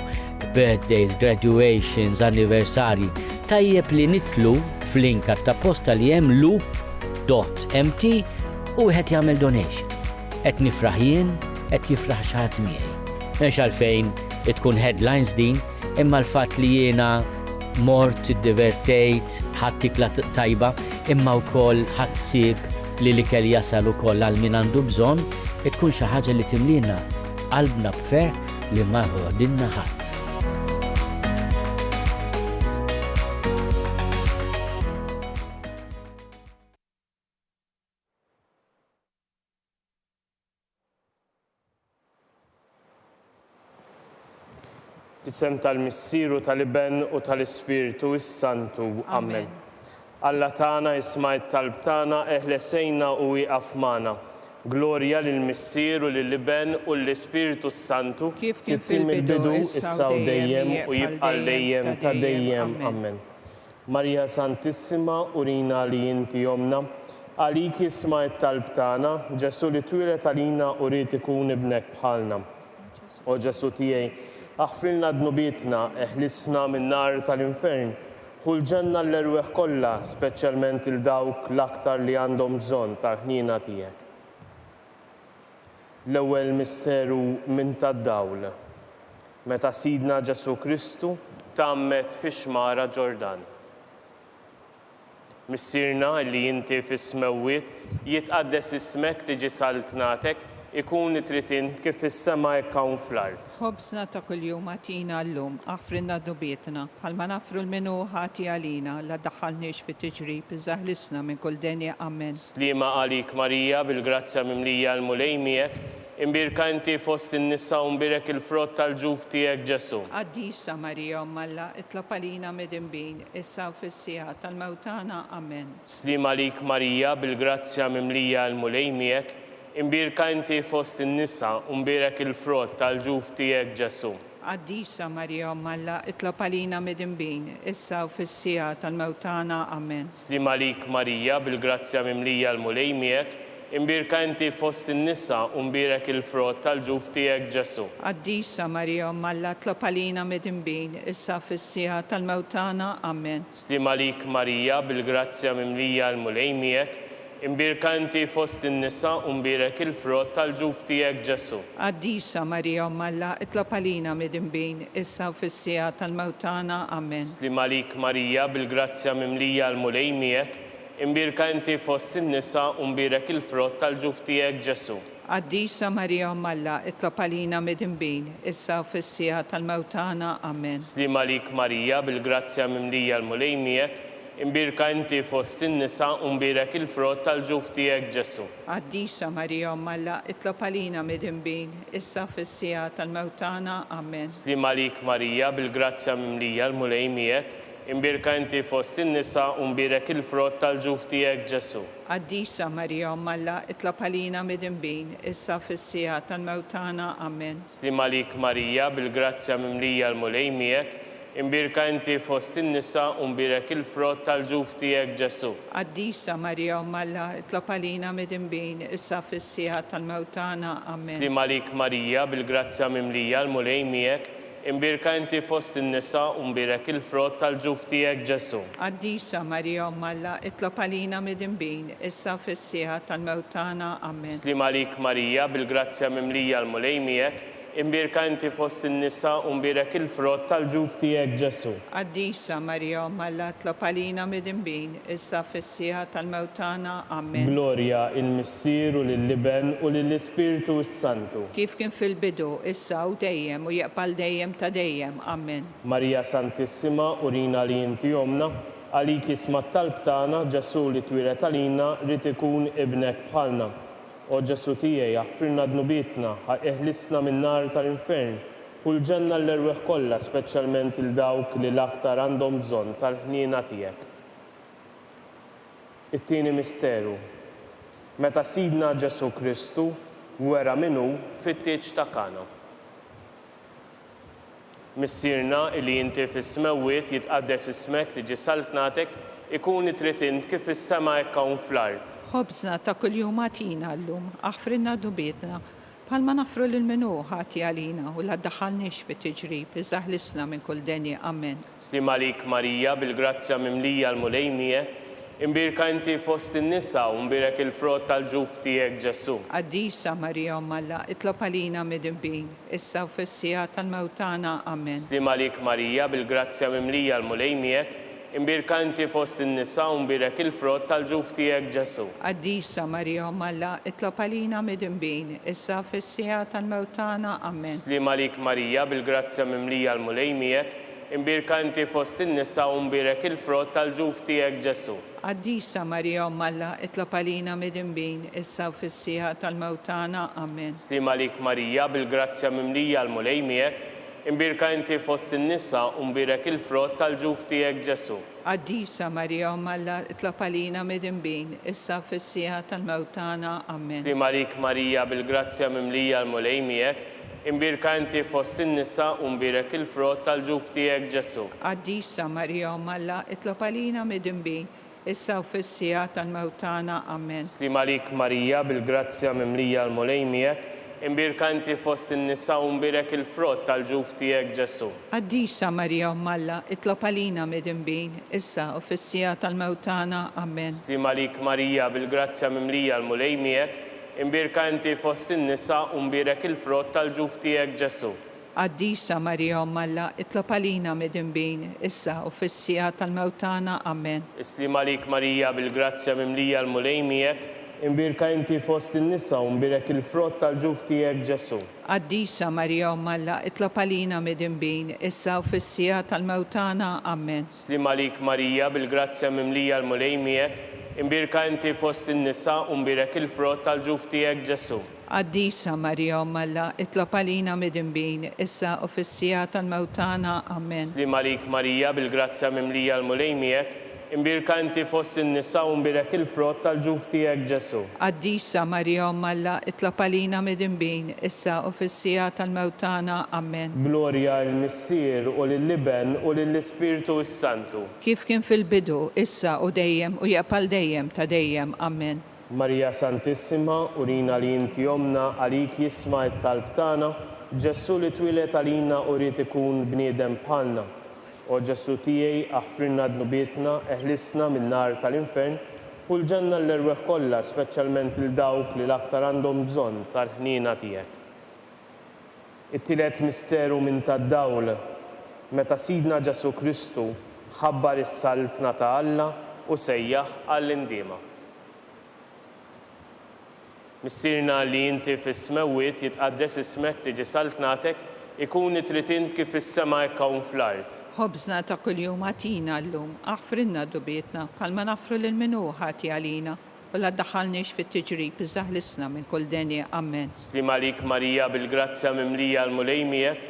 birthdays, graduations, anniversari, tajjeb li nitlu f'link ta' posta li hemm loop.mt u wieħed jagħmel donation. Qed nifraħ jien, qed jifraħ xi ħadd miegħi. Mhux għalfejn tkun headlines din, imma l-fatt li jiena mort iddivertejt, ħadd tikla tajba, imma wkoll ħadd sieb li kell jasal ukoll għal min għandu bżonn, tkun xi ħaġa li timlina qalbna b'ferħ li ma ħodilna ħadd. Isem tal-Missieru tal-Iben u tal-Ispiritu is-Santu. Amen. Alla tagħna isma' t-talb tagħna eħlesejna u wieqaf magħna. Glorja lill-Missieru lill-Iben u l-Ispiritu Santu kif kien il-bidu issa u dejjem u jibqa' dejjem ta' dejjem. Amen. Marja Santissima urina li inti jomna, għalik isma' t-talb tagħna, Ġesu li twilet għalina u rid ikun ibnek bħalna. O Ġesu tiegħi, aħfrilna dnubietna, eħlisna min-nar tal-infern, ħulġenna l-erweħ kollha, speċjalment il-dawk l-aktar li għandhom bżonn tal-ħniena tiegħek. L-ewwel misteru minn tad-dawl. Meta Sidna Ġesu Kristu tammet fix-xmara Ġordan. Missierna li inti fis-smewwiet jitqaddes ismek tiġi saltnatek ikun tritin kif is-sema hekk hawn fl-art. Ħobsna ta' kuljum għatina llum, aħfrinna dubietna, bħalma nafru l-minu ħati għalina, la daħħalniex fit tiġrib, iżaħlisna minn kull denja. Amen. Slima għalik Marija, bil-grazzja mimlija l-mulej miegħek, imbirka inti fost in-nisa u mbirek il-frott tal-ġuf tiegħek Ġesu. Qaddisa Marija Alla, itlob għalina midinbin, issa u fis-sieħa tal-mewtana. Amen. Slima għalik Marija, bil-grazzja mimlija l-mulej miegħek, imbirka inti fost in-nisa u mbirek il-frott tal-ġuf tiegħek Ġesu. Qaddisa Marija Alla, itlob għalina midinbin, issa u fis-sieħa tal-mewtana. Amen. Slima għalik Marija, bil-grazzja mimlija l-mulej miegħek, imbirka inti fost in-nisa u mbirek il-frott tal-ġuf tiegħek Ġesu. Qaddisa Marija Alla, itlob għalina midinbin, issa fis-sieħa tal-mewtana. Amen. Slima għalik Marija, bil-grazzja mimlija l-mulej miegħek, imbirka inti fost in-nisa u mbirek il-frott tal-ġuf tiegħek Ġesu. Qaddisa Marija Alla, itlob għalina midinbin, issa u fis-sieħa tal-mewtana. Amen. Slima għalik Marija, bil-grazzja mimlija l-mulej miegħek, imbirka inti fost in-nisa u mbirek il-frott tal-ġuf tiegħek Ġesu. Qaddisa Marija Alla, itlob għalina midinbin, issa u fis-sieħa tal-mewtana. Amen. Slima għalik Marija, bil-grazzja mimlija l-mulej miegħek, imbirka inti fost in-nisa u mbirek il-frott tal-ġuf tiegħek Ġesu. Qaddisa Marija Alla, itlob għalina midinbin, issa fis-sieħa tal-mewtana. Amen. Slima għalik Marija, bil-grazzja mimlija l-mulej miegħek, imbirka inti fost in-nisa u mbirek il-frott tal-ġuf tiegħek Ġesu. Qaddisa Marija Alla, itlob għalina midinbin, issa fis-sieħa tal-mewtana. Amen. Slima għalik Marija, bil-grazzja mimlija l-mulej miegħek, imbirka inti fost in-nisa u mbirek il-frott tal-ġuf tiegħek Ġesu. Qaddisa Marija Alla, itlob għalina midinbin, issa fis-sieħa tal-mewtana. Amen. Slima għalik Marija, bil-grazzja mimlija l-mulej miegħek, imbirka inti fost in-nisa u mbirek il-frott tal-ġuf tiegħek Ġesu. Qaddisa Marija Alla, itlob għalina midinbin, issa fis-sieħa tal-mewtana. Amen. Slima għalik Marija, bil-grazzja mimlija l-mulej miegħek, imbirka inti fost in-nisa u mbirek il-frott tal-ġuf tiegħek Ġesu. Qaddisa Marija Alla, itlob għalina midinbin, issa fis-sieħa tal-mewtana. Amen. Glorja il-Missieru lill-Iben u lill-Ispiritu Santu. Kif kien fil-bidu, issa u dejjem u jaqbal dejjem ta' dejjem. Amen. Marja Santissima urina li inti jomna, għalik isma' t-talb tagħna Ġesu li twilet għalina rid ikun ibnek bħalna. O Ġesu tiegħi, aħfrilna dnubietna, eħlisna min-nar tal-infern, Kull ġenna l-irweħ kollha, speċjalment il-dawk li l-aktar għandhom bżonn tal-ħniena tiegħek. It-tieni misteru. Meta Sidna Ġesu Kristu wera minnu fit-tieġ ta' Kana. Missierna li inti fis-smewwiet jitqaddes ismek tiġi saltnatek ikun it-tritint kif is-sema hekk hawn fl-art. Ħobżna ta' kuljum għatina llum, aħfrinna dubietna, bħalma nafru l-menu ħati għalina u la ddaħħalniex fit-tiġrib, iżaħlisna minn kull denji, amen. Slim għalik Marija bil-grazzja mimlija l-mulejmije, imbirka inti fost in-nisa u mbirek il-frott tal-ġuf tiegħek Ġesu. Qaddisa Marija Alla, itlob għalina midinbin, issa u fis-sija tal-mewtana, amen. Slim għalik Marija bil-grazzja mimlija l-mulejmijek, imbirka inti fost in-nisa u mbirek il-frott tal-ġuf tiegħek Ġesu. Qaddisa Marija Alla, itlob għalina midinbin, issa u fis-sija tal-mewtana, amen. Slim għalik Marija bil-grazzja mimlija l-mulejmijek, imbirka inti fost in-nisa u mbirek il-frott tal-ġuf tiegħek Ġesu. Qaddisa Marija Alla, itlob għalina midinbin, issa u fis-sija tal-mewtana, amen. Slim għalik Marija bil-grazzja mimlija l-mulejmijek, imbirka inti fost in-nisa u mbirek il-frott tal-ġuf tiegħek Ġesu. Qaddisa Marija Alla, itlob għalina midinbin, issa u fis-sija tal-mewtana, amen. Slim għalik Marija bil-grazzja mimlija l-mulejmijek, imbirka inti fost in-nisa u mbirek il-frott tal-ġuf tiegħek Ġesu. Qaddisa Marija Alla, itlob għalina midinbin, issa u fis-sija tal-mewtana, amen. Slim għalik Marija bil-grazzja mimlija l-mulejmijek, imbirka inti fost in-nisa u mbirek il-frott tal-ġuf tiegħek Ġesu. Qaddisa Marija Alla, itlob għalina midinbin, issa u fis-sija tal-mewtana, amen. Slim għalik Marija bil-grazzja mimlija l-mulejmijek, imbirka inti fost in-nisa u mbirek il-frott tal-ġuf tiegħek Ġesu. Qaddisa Marija Alla, itlob għalina midinbin, issa u fis-sija tal-mewtana, amen. Slim għalik Marija bil-grazzja mimlija l-mulejmijek, imbirka inti fost in-nisa u mbirek il-frott tal-ġuf tiegħek Ġesu. Qaddisa Marija Alla, itlob għalina midinbin, issa u fis-sija tal-mewtana, amen. Slim għalik Marija bil-grazzja mimlija l-mulejmijek, imbirka inti fost in-nisa u mbirek il-frott tal-ġuf tiegħek Ġesu. Qaddisa Marija Alla, itlob għalina midinbin, issa u fis-sija tal-mewtana, amen. Slim għalik Marija bil-grazzja mimlija l-mulejmijek, imbirka inti fost in-nisa u mbirek il-frott tal-ġuf tiegħek Ġesu. Qaddisa Marija Alla, itlob għalina midinbin, issa u fis-sija tal-mewtana, amen. Glorja l-Missier u lill-Liben u lill-Ispirtu s-Santu. Kif kien fil-bidu, issa u dejjem u jaqbal dejjem ta' dejjem, amen. Marija Santissima, urina li inti jomna għalik jisma' it-talb tagħna, Ġesu li twilet għalina u rrid ikun bniedem bħalna. O Ġesu tiegħi aħfrinna dnubietna, eħlisna min-nar tal-infern, u l-ġenna l-irweħ kollha, speċjalment il-dawk li l-aktar għandhom bżonn tal-ħniena tiegħek. It-tielet misteru minn tad-dawl, meta Sidna Ġesu Kristu ħabbar is-saltna ta' Alla u sejjaħ għall-indiema. Missierna li inti fis-smewwiet jitqaddes ismek tiġi saltnatek, ikun it-tritint kif is-sema hekk hawn fl-art. Ħobżna ta' kuljum għatina llum, aħfrinna dubietna, bħalma nafru l-menu ħati għalina, u la ddaħħalniex fit-tiġrib, iżaħlisna minn kull denja, amen. Slim għalik Marija bil-grazzja mimlija l-mulejmijek,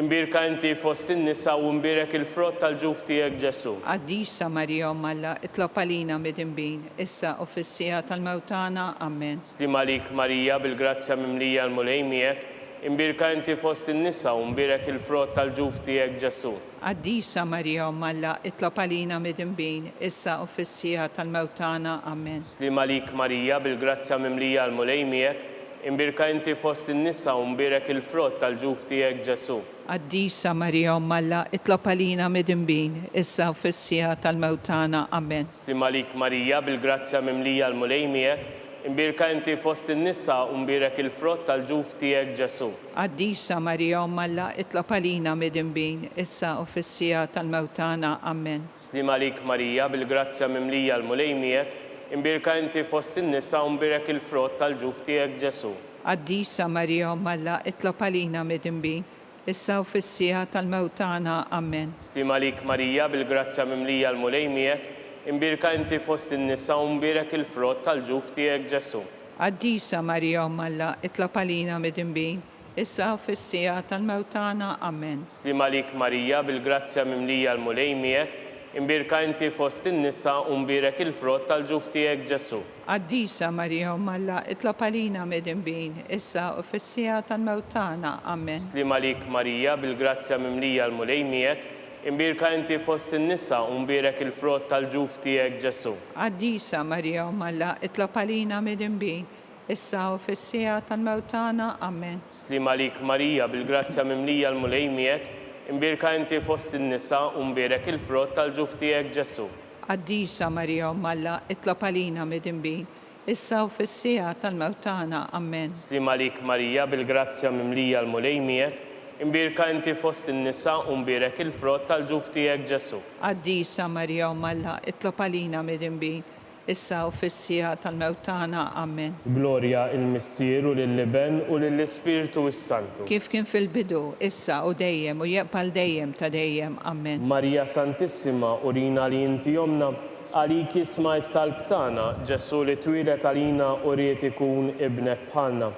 imbirka inti fost in-nisa u mbirek il-frott tal-ġuf tiegħek Ġesu. Qaddisa Marija Alla, itlob għalina midinbin, issa u fis-sija tal-mewtana, amen. Slim għalik Marija bil-grazzja mimlija l-mulejmijek, imbirka inti fost in-nisa u mbirek il-frott tal-ġuf tiegħek Ġesu. Qaddisa Marija Alla, itlob għalina midinbin, issa u fis-sija tal-mewtana, amen. Slim għalik Marija bil-grazzja mimlija l-mulejmijek, imbirka inti fost in-nisa u mbirek il-frott tal-ġuf tiegħek Ġesu. Qaddisa Marija Alla, itlob għalina midinbin, issa u fis-sija tal-mewtana, amen. Slim għalik Marija bil-grazzja mimlija l-mulejmijek, imbirka inti fost in-nisa u mbirek il-frott tal-ġuf tiegħek Ġesu. Qaddisa Marija Alla, itlob għalina midinbin, issa u fis-sija tal-mewtana, amen. Slim għalik Marija bil-grazzja mimlija l-mulejmijek, imbirka inti fost in-nisa u mbirek il-frott tal-ġuf tiegħek Ġesu. Qaddisa Marija Alla, itlob għalina midinbin, issa u fis-sija tal-mewtana, amen. Slim għalik Marija bil-grazzja mimlija l-mulejmijek, imbirka inti fost in-nisa u mbirek il-frott tal-ġuf tiegħek Ġesu. Qaddisa Marija Alla, itlob għalina midinbin, issa u fis-sija tal-mewt tagħna. Amen. Slima lik Marija bil-grazzja mimlija l-mulej miegħek, imbirka inti fost in-nisa u mbirek il-frott tal-ġuf tiegħek Ġesu. Qaddisa Marija Umm Alla, itlob għalina midinbin, issa u fis-sija tal-mewt tagħna. Amen. Slima lik Marija bil-grazzja mimlija l-mulej miegħek, imbirka inti fost in-nisa u mbirek il-frott tal-ġuf tiegħek Ġesu. Qaddisa Marija Umm Alla, itlob għalina midinbin, issa u fis-sija tal-mewt tagħna. Amen. Slima lik Marija bil-grazzja mimlija l-mulej miegħek, imbirka inti fost in-nisa u mbirek il-frott tal-ġuf tiegħek Ġesu. Qaddisa Marija Umm Alla, itlob għalina midinbin, issa u fis-sija tal-mewt tagħna. Amen. Slima lik Marija bil-grazzja mimlija l-mulej miegħek, imbirka inti fost in-nisa u mbirek il-frott tal-ġuf tiegħek Ġesu. Qaddisa Marija Umm Alla, itlob għalina midinbin, issa u fis-sija tal-mewt tagħna. Amen. Gloria il-Missieru lill-Liben u lill-Ispiritu s-Santu. Kif kien fil-bidu, issa u dejjem u jaqbal dejjem ta' dejjem. Amen. Marija Santissima, urina li inti jomna, għalik ismajt talb tagħna, Ġesu li twilet għalina u riet ikun ibnek bħalna.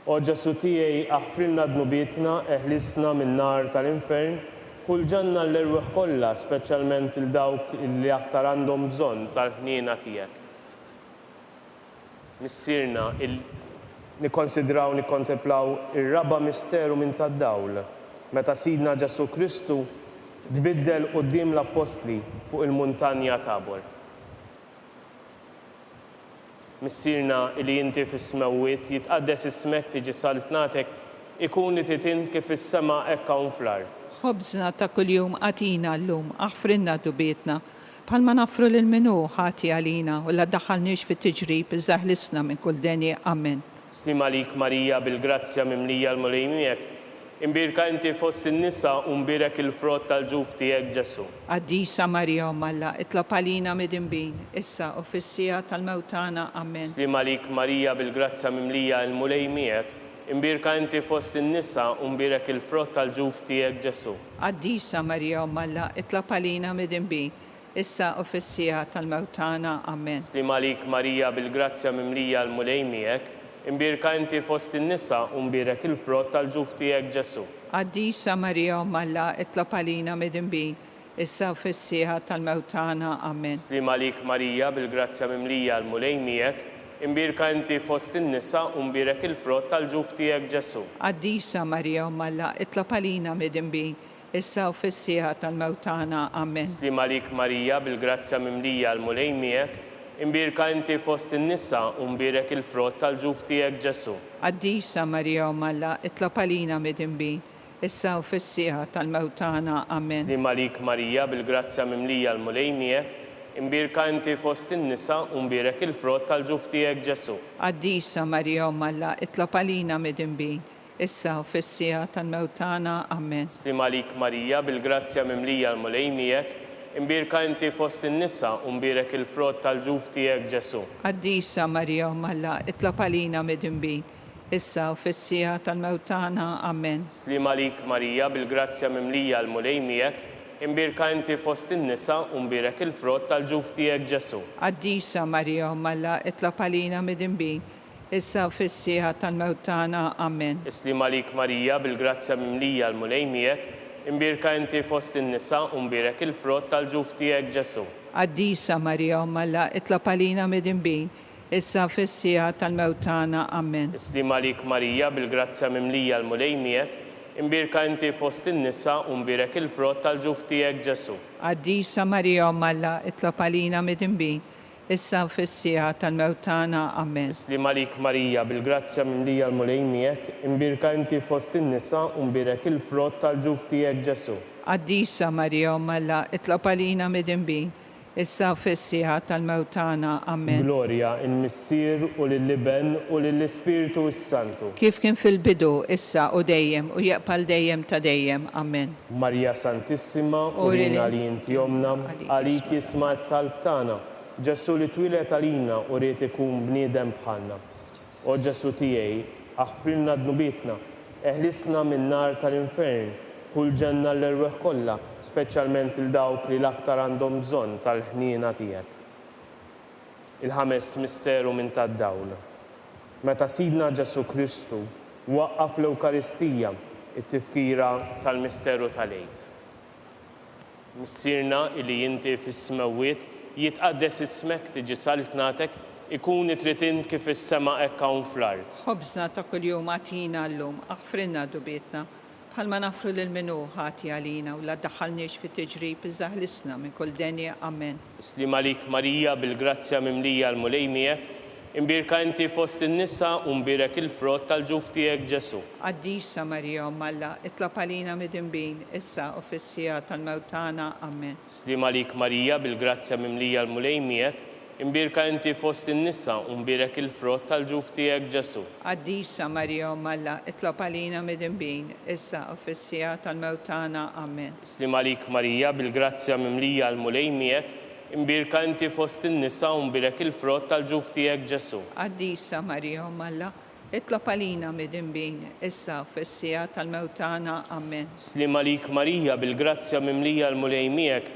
O Ġesu tiegħi aħfrilna dnubietna, eħlisna min-nar tal-infern, kull ġanna l-erweħ kollha, speċjalment il-dawk li aktar għandhom bżonn tal-ħniena tiegħek. Missierna nikkonsidraw, nikkontemplaw ir-raba misteru minn tad-dawl, meta Sidna Ġesu Kristu tbiddel quddiem l-Apostli fuq il-muntanja Tabor. Missierna li inti fis-smewwiet jitqaddes ismek tiġi saltnatek ikun li titint kif is-sema hekk hawn fl-art. Ħobżna ta' kuljum għatina llum, aħfrinna dubietna, bħalma nafru lil minu ħati għalina u la daħalniex fit-tiġrib iżaħlisna minn kull denji. Amen. Slima lik Marija bil-grazzja mimlija l-mulej miegħek, imbirka inti fost in-nisa u mbirek il-frott tal-ġuf tiegħek Ġesu. Qaddisa Marija Umm Alla, itlob għalina midinbin, issa u fis-sija tal-mewt tagħna. Amen. Slima lik Marija bil-grazzja mimlija l-mulej miegħek, imbirka inti fost in-nisa u mbirek il-frott tal-ġuf tiegħek Ġesu. Qaddisa Marija Umm Alla, itlob għalina midinbin, issa u fis-sija tal-mewt tagħna. Amen. Slima lik Marija bil-grazzja mimlija l-mulej miegħek, imbirka inti fost in-nisa u mbirek il-frott tal-ġuf tiegħek Ġesu. Qaddisa Marija Umm Alla, itlob għalina midinbin, issa u fis-sija tal-mewt tagħna. Amen. Slima lik Marija bil-grazzja mimlija l-mulej miegħek, imbirka inti fost in-nisa u mbirek il-frott tal-ġuf tiegħek Ġesu. Qaddisa Marija Umm Alla, itlob għalina midinbin, issa u fis-sija tal-mewt tagħna. Amen. Slima lik Marija bil-grazzja mimlija l-mulej miegħek, imbirka inti fost in-nisa u mbirek il-frott tal-ġuf tiegħek Ġesu. Qaddisa Marija Umm Alla, itlob għalina midinbin, issa u fis-sija tal-mewt tagħna. Amen. Slima lik Marija bil-grazzja mimlija l-mulej miegħek, imbirka inti fost in-nisa u mbirek il-frott tal-ġuf tiegħek Ġesu. Qaddisa Marija Umm Alla, itlob għalina midinbin, issa u fis-sija tal-mewt tagħna. Amen. Slima lik Marija bil-grazzja mimlija l-mulej miegħek, imbirka inti fost in-nisa u mbirek il-frott tal-ġuf tiegħek Ġesu. Qaddisa Marija Umm Alla, itlob għalina midinbin, issa u fis-sija tal-mewt tagħna. Amen. Slima lik Marija bil-grazzja mimlija l-mulej miegħek, imbirka inti fost in-nisa u mbirek il-frott tal-ġuf tiegħek Ġesu. Qaddisa Marija Umm Alla, itlob għalina midinbin, issa u fis-sija tal-mewt tagħna. Amen. Slima lik Marija bil-grazzja mimlija l-mulej miegħek, imbirka inti fost in-nisa u mbirek il-frott tal-ġuf tiegħek Ġesu. Qaddisa Marija Umm Alla, itlob għalina midinbin, issa u fis-sija tal-mewt tagħna. Amen. Slima lik Marija bil-grazzja mimlija l-mulej miegħek, imbirka inti fost in-nisa u mbirek il-frott tal-ġuf tiegħek Ġesu. Qaddisa Marija Umm Alla, itlob għalina midinbin, issa u fis-sija tal-mewt tagħna. Amen. Slima lik Marija bil-grazzja mimlija l-mulej miegħek, imbirka inti fost in-nisa u mbirek il-frott tal-ġuf tiegħek Ġesu. Qaddisa Marija Umm Alla, itlob għalina midinbin, issa u fis-sija tal-mewt tagħna. Amen. Gloria il-Missier u lill-Liben u lill-Ispiritu s-Santu. Kif kien fil-bidu, issa u dejjem u jaqbal dejjem ta' dejjem. Amen. Marija Santissima, urina li inti jomna, għalik ismajt talb tagħna, Ġesu li twilet għalina u riet ikun bniedem bħalna. O Ġesu tiegħi, aħfrilna dnubietna, eħlisna min-nar tal-infern, kull ġenna l-erweħ kollha, speċjalment il-dawk li l-aktar għandhom bżonn tal-ħniena tiegħek. Il-ħames misteru minn tad-dawl. Meta Sidna Ġesu Kristu Waqqaf l-Ewkaristija it-tifkira tal-misteru tal-Eid. Missirna li jinti fis-smawiet jitqaddes ismek tiġi saltnatek ikun it-ritin kif is-sema hekk hawn fl-ard. خبزنا ta' kuljum għatina llum, aħfrinna dubietna, bħalma nafru lil minu ħati għalina u la daħalniex fi tiġrib iżaħlisna minn kull denja, amen. Islim għalik Marija bil-grazzja mimlija l-mulej miegħek, imbirka inti fost in-nisa u mbirek il-frott tal-ġuf tiegħek Ġesu. Għaddisa Marija Malla, itlab għalina midinbin, issa u fissija tal-mewtana, amen. Islim għalik Marija bil-grazzja mimlija l-mulej miegħek, imbirka inti fost in-nisa u mbirek il-frott tal-ġuf tiegħek Ġesu. Għaddisa Marija Malla, itlab għalina midinbin, issa u fissija tal-mewtana, amen. Islim għalik Marija bil-grazzja mimlija l-mulej miegħek, imbirka inti fost in-nisa u mbirek il-frott tal-ġuf tiegħek Ġesu. Għaddisa Marija Malla, itlab għalina midinbin, issa u fissija tal-mewtana, amen. Islim għalik Marija bil-grazzja mimlija l-mulej miegħek,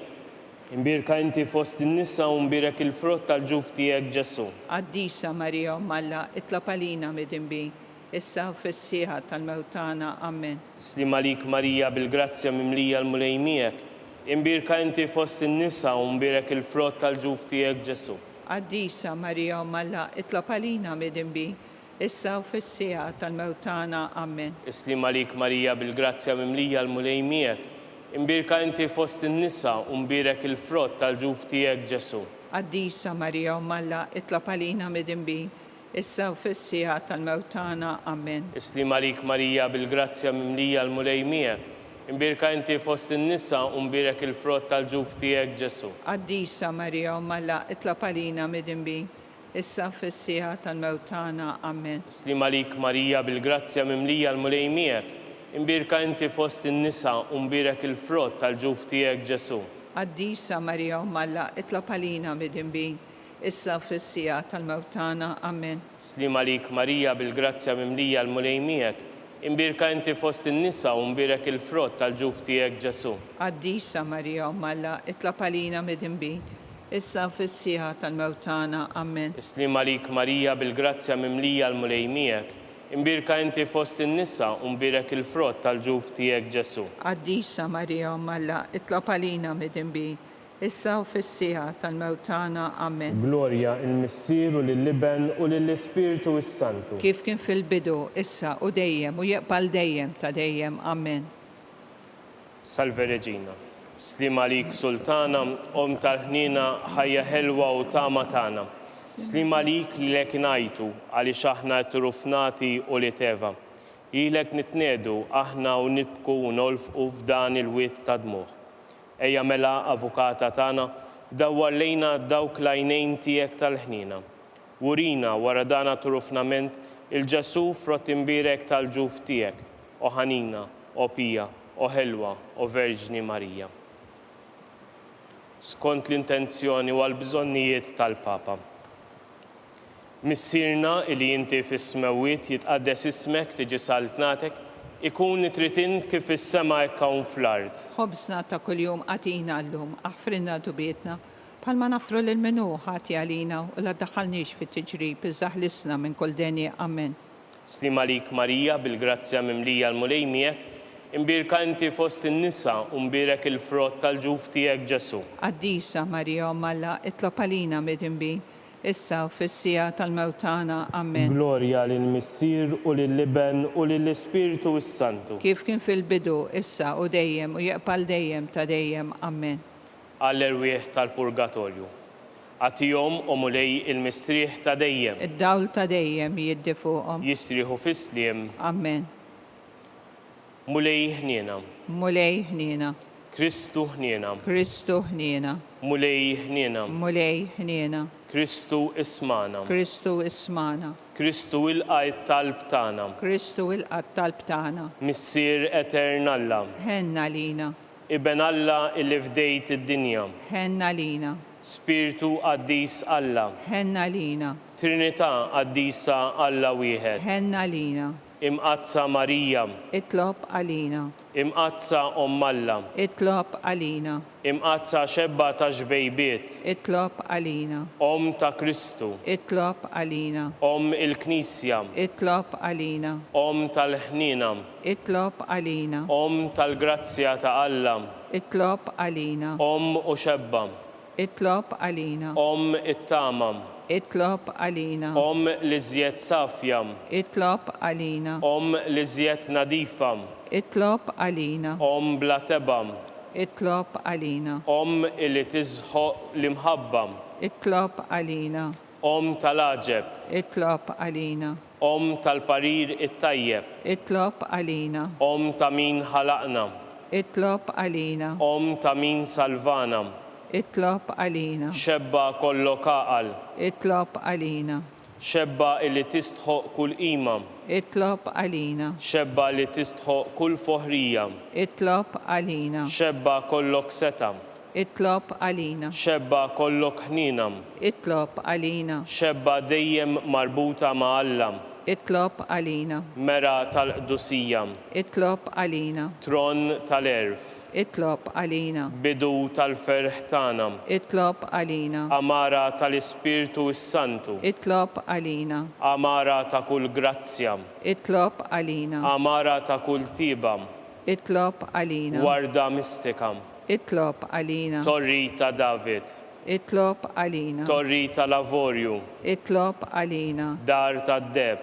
imbirka inti fost in-nisa u mbirek il-frott tal-ġuf tiegħek Ġesu. Għaddisa Marija Malla, itlab għalina midinbin, issa u fissija tal-mewtana, amen. Islim għalik Marija bil-grazzja mimlija l-mulej miegħek, imbirka inti fost in-nisa u mbirek il-frott tal-ġuf tiegħek Ġesu. Għaddisa Marija Malla, itlab għalina midinbin, issa u fissija tal-mewtana, amen. Islim għalik Marija bil-grazzja mimlija l-mulej miegħek, imbirka inti fost in-nisa u mbirek il-frott tal-ġuf tiegħek Ġesu. Għaddisa Marija Malla, itlab għalina midinbin, issa u fissija tal-mewtana, amen. Islim għalik Marija bil-grazzja mimlija l-mulej miegħek, imbirka inti fost in-nisa u mbirek il-frott tal-ġuf tiegħek Ġesu. Għaddisa Marija Malla, itlab għalina midinbin, issa u fissija tal-mewtana, amen. Islim għalik Marija bil-grazzja mimlija l-mulej miegħek, imbirka inti fost in-nisa u mbirek il-frott tal-ġuf tiegħek Ġesu. Għaddisa Marija Malla, itlab għalina midinbin, issa u fissija tal-mewtana, amen. Islim għalik Marija bil-grazzja mimlija l-mulej miegħek, imbirka inti fost in-nisa u mbirek il-frott tal-ġuf tiegħek Ġesu. Għaddisa Marija Malla, itlab għalina midinbin, issa u fissija tal-mewtana, amen. Islim għalik Marija bil-grazzja mimlija l-mulej miegħek, imbirka inti fost in-nisa u mbirek il-frott tal-ġuf tiegħek Ġesu. Għaddisa Marija Malla, itlab għalina midinbin, issa u fissija tal-mewtana, amen. Glorja il-Missieru lill-Liben u lill-Ispiritu s-Santu. Kif kien fil-bidu, issa u dejjem u jeqbal dejjem ta' dejjem, amen. Salve Reġina. Slim għalik Sultana, om tal-ħnina ħajja ħelwa u tama tagħna. Slim għalik li lek ngħidu għaliex aħna trufnati u li teva. Ilek nitnedu aħna u nibku u nolfqu f'dan il-wiet ta' dmuħ. Ejja mela avukata tagħna dawwar lejna dawk l-għajnejn tiegħek tal-ħnina. Urina wara dana trufnament il-Ġesu frott imbirek tal-ġuf tiegħek, o ħanina, o pija, o ħelwa, o Verġni Marija. Skont l-intenzjoni u għal-bżonnijiet tal-Papa. Missirna li inti fis-smawiet jitqaddes ismek tiġi saltnatek, ikun it-ritin kif is-sema hekk hawn fl-ard. Ħobsna ta' kuljum għatina llum, aħfrinna dubietna, bħalma nafru lil minu ħati għalina u la daħalniex fit tiġrib iżaħlisna minn kull denja, amen. Slim għalik Marija bil-grazzja mimlija l-mulej miegħek, imbirka inti fost in-nisa u mbirek il-frott tal-ġuf tiegħek Ġesu. Għaddisa Marija Malla, itlab għalina midinbin, issa u fissija tal-mewtana, amen. Glorja lill-Missier u lill-Liben u lill-Ispiritu s-Santu. Kif kien fil-bidu, issa u dejjem u jeqbal dejjem ta' dejjem, amen. Għall-erwieħ tal-Purgatorju. Għatihom u mulej il-mistrieħ ta' dejjem. Id-dawl ta' dejjem jiddi fuqhom. Jistrieħu fis-sliem. Amen. Mulej ħniena. Mulej ħniena. Kristu ħniena. Kristu ħniena. Mulej ħniena. Mulej ħniena. Kristu ismana. Kristu ismana. Kristu il-qajt talb tagħna. Kristu il-qatt talb tagħna. Missier etern Alla. Ħenna lina. Iben Alla illi fdejt id-dinja. Ħenna lina. Spiritu qaddis Alla. Ħenna lina. Trinità qaddisa Alla wieħed. Ħenna lina. imqazza Marija, اطلب علينا imqazza Alla, اطلب علينا imqazza xebba ta' xbejbiet, اطلب علينا ta' Kristu, اطلب علينا il-Knisja, اطلب علينا tal-ħnina, اطلب علينا tal-grazzja ta' Alla, اطلب علينا u xebba, اطلب علينا it-tama, اطلب علينا li żjed safja, اطلب علينا li żjed nadifa, اطلب علينا bla teba, اطلب علينا li tizħoq l-imħabba, اطلب علينا tal-aġeb, اطلب علينا tal-parir it-tajjeb, اطلب علينا ta' min ħalaqna, اطلب علينا ta' min salvana, اطلب علينا xebba kollok aqal, اطلب علينا xebba li tistħoq kull qima, اطلب علينا xebba li tistħoq kull foħrija, اطلب علينا xebba kollok seta, اطلب علينا xebba kollok ħnina, اطلب علينا xebba dejjem marbuta ma' Alla, اطلب علينا mera tal-qdusija, اطلب علينا tron tal-erf, اطلب علينا bidu tal-ferħ tagħna, اطلب علينا amara tal-Ispirtu Santu, اطلب علينا amara ta' kull grazzja, اطلب علينا amara ta' kull tiba, اطلب علينا warda mistika, اطلب علينا torri ta' David, اطلب علينا torri ta' Lavorju, اطلب علينا dar ta' Deb,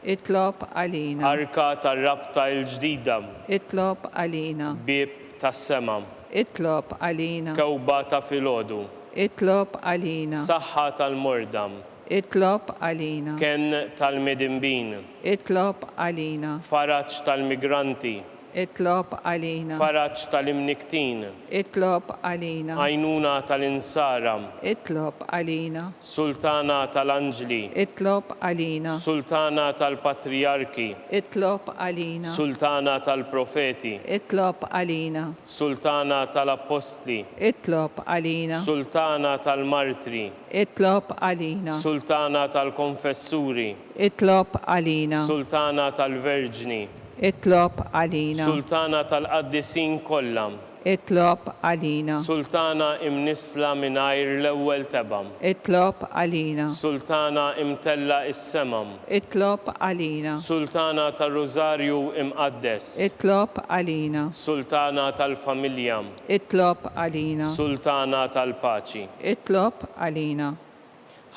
اطلب علينا arka tar-rabta l-ġdida, اطلب علينا bib tas-sema, اطلب علينا kewba ta' filgħodu, اطلب علينا saħħa tal-mordam, اطلب علينا ken tal-midinbin, اطلب علينا faraġġ tal-migranti, اطلب علينا faraġġ tal-imniktin, اطلب علينا għajnuna tal-insara, اطلب علينا sultana tal-anġli, اطلب علينا sultana tal-patriarki, اطلب علينا sultana tal-profeti, اطلب علينا sultana tal-apostli, اطلب علينا sultana tal-martri, اطلب علينا sultana tal-konfessuri, اطلب علينا sultana tal-verġni, اطلب علينا sultana tal-qaddisin kollha, اطلب علينا sultana imnisla mingħajr l-ewwel teba, اطلب علينا sultana imtella is-sema, اطلب علينا sultana tar-rużarju imqaddes, اطلب علينا sultana tal-familja, اطلب علينا sultana tal-paċi. اطلب علينا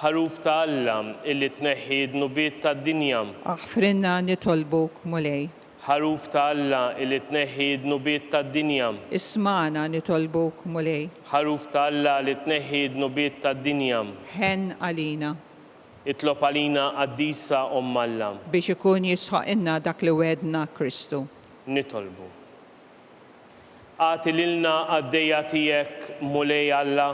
ħaruf ta' Alla illi tneħħi d-nubiet tad-dinja, اغفرنا نطلبك مولاي ħaruf ta' Alla illi tneħħi d-nubiet tad-dinja, اسمعنا نطلبك مولاي ħaruf ta' Alla li tneħħi d-nubiet tad-dinja, حن علينا itlob għalina qaddisa Alla, biex ikun jisħaqilna dak li wedna Kristu. nitolbu. Għati lilna għaddejja tiegħek mulej Alla,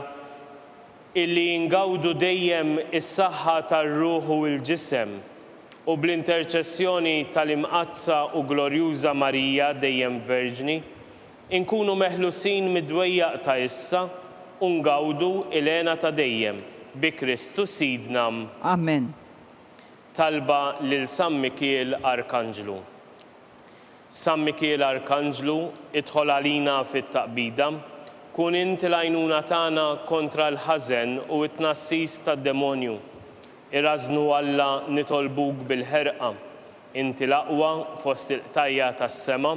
illi ngawdu dejjem is-saħħa tar-ruħ u l-ġisem u bl-interċessjoni tal-imqazza u glorjuża Marija dejjem Verġni, inkunu meħlusin mid-dwejjaq ta' issa u ngawdu il-għena ta' dejjem bi Kristu Sidna. Amen. Talba lil San Mikiel Arkanġlu. San Mikiel Arkanġlu idħol għalina fit-taqbida, kun inti l-għajnuna tagħna kontra l-ħażen u t-tnassis tad-demonju. Irażnu Alla nitolbuk bil-ħerqa, inti l-aqwa fost il-qtajja tas-sema,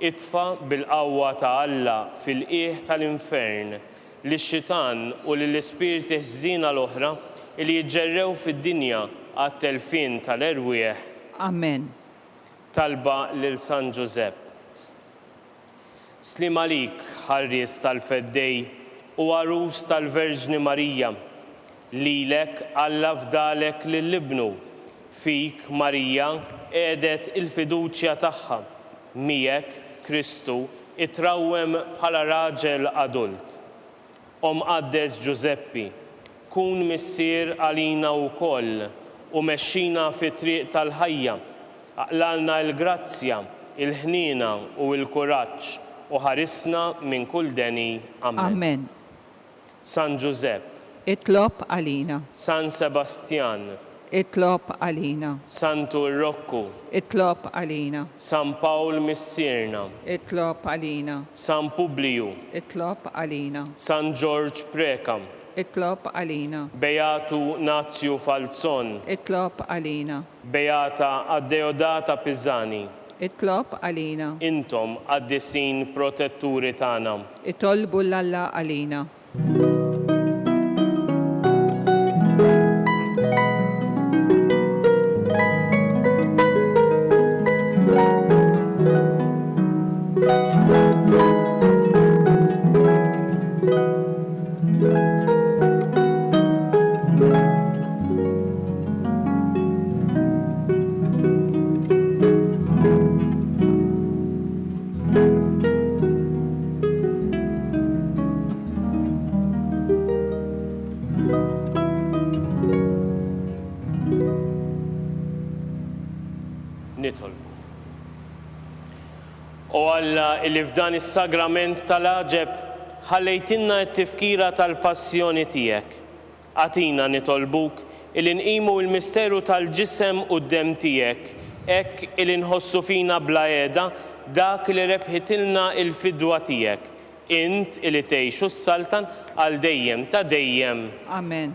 itfa bil-qawwa ta' Alla fil-qiegħ tal-infern lix-xitan u lill-ispirti ħżiena l-oħra li jiġġerrew fid-dinja għat-telfien tal-erwieħ. Amen. Talba lil San Ġusepp. Slim għalik ħarries tal-feddej u għarus tal-Verġni Marija, lilek Alla fdalek lill-ibnu, fik Marija qiegħdet il-fiduċja tagħha, miegħek Kristu itrawwem bħala raġel adult. Qaddes Giuseppi, kun missier għalina wkoll u mexxina fit-triq tal-ħajja, aqlalna l-grazzja, il-ħniena u l-kuraġġ u ħarisna minn kull deni. Amen. Amen. San Giuseppe, Itlob għalina. San Sebastian, Itlob għalina. Santu Rokku, Itlob għalina. San Pawl Missierna, Itlob għalina. San Publiu, Itlob għalina. San George Preka, Itlob għalina. Beatu Nazju Falzon, Itlob għalina. Beata Addeodata Pizzani, Itlob għalina. intom għaddisin protetturi tagħna. Itolbu l-Alla għalina. Nitolbu. O Alla, illi f'dan is-sagrament tal-aġeb ħallejtinna t-tifkira tal-passjoni tiegħek. Għatina nitolbuk illi nqimu l-misteru tal-ġisem u d-dem tiegħek, hekk illi nħossu fina bla qiegħda dak li rebħitilna il-fidwa tiegħek. Int illi tgħixu s-saltan għal dejjem ta' dejjem. Amen.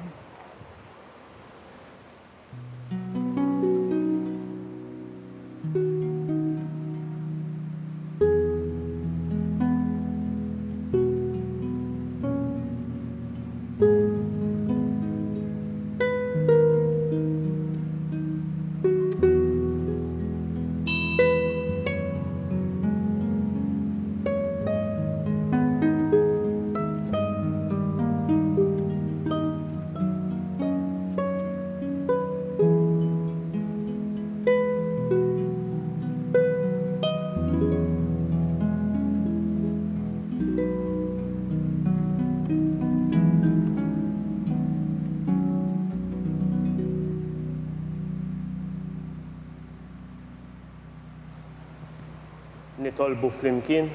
Nitolbu flimkien,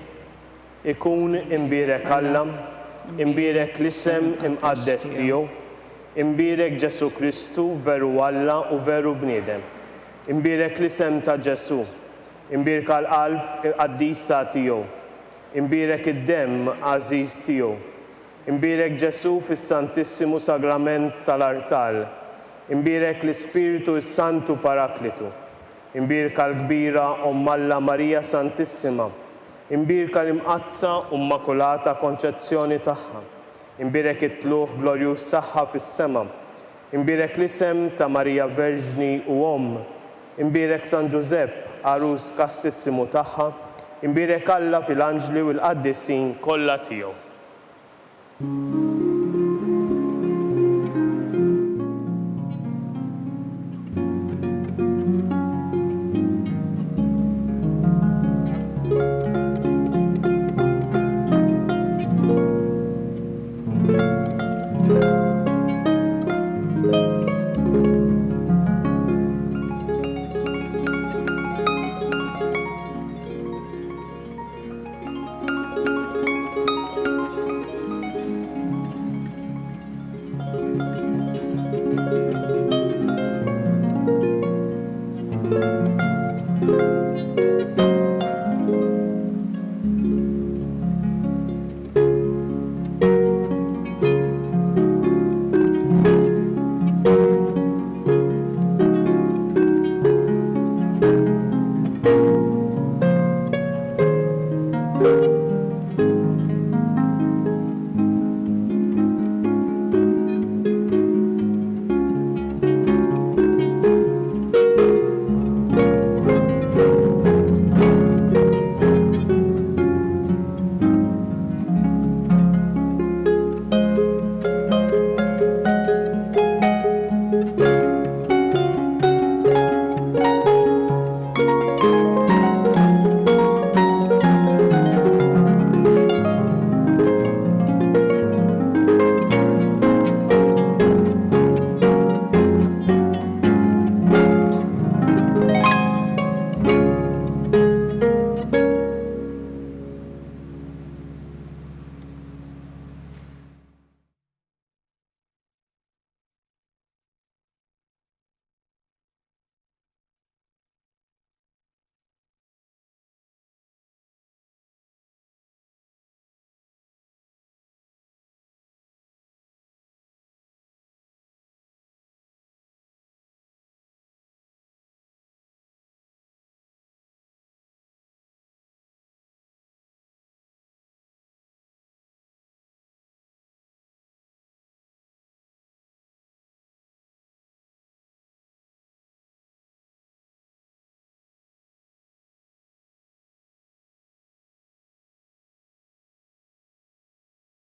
ikun imbirek Alla, imbirek l-isem imqaddes tiegħu, imbirek Ġesu Kristu veru Alla u veru bniedem, imbirek l-isem ta' Ġesu, imbirek għal-qalb qaddisa tiegħu, imbirek id-dem għażiż tiegħu, imbirek Ġesu fis-Santissimu Sagrament tal-Artal, imbirek l-Ispiritu s-Santu Paraklitu, imbirka l-kbira Alla Marija Santissima, imbirka l-imqazza Immakulata Konċezzjoni tagħha, imbirek it-tluħ glorjuż tagħha fis-sema, imbirek l-isem ta' Marija Verġni u imbirek San Giuseppe Arus Kastissimu tagħha, imbirek Alla fil-anġli u l-qaddisin kollha tiegħu.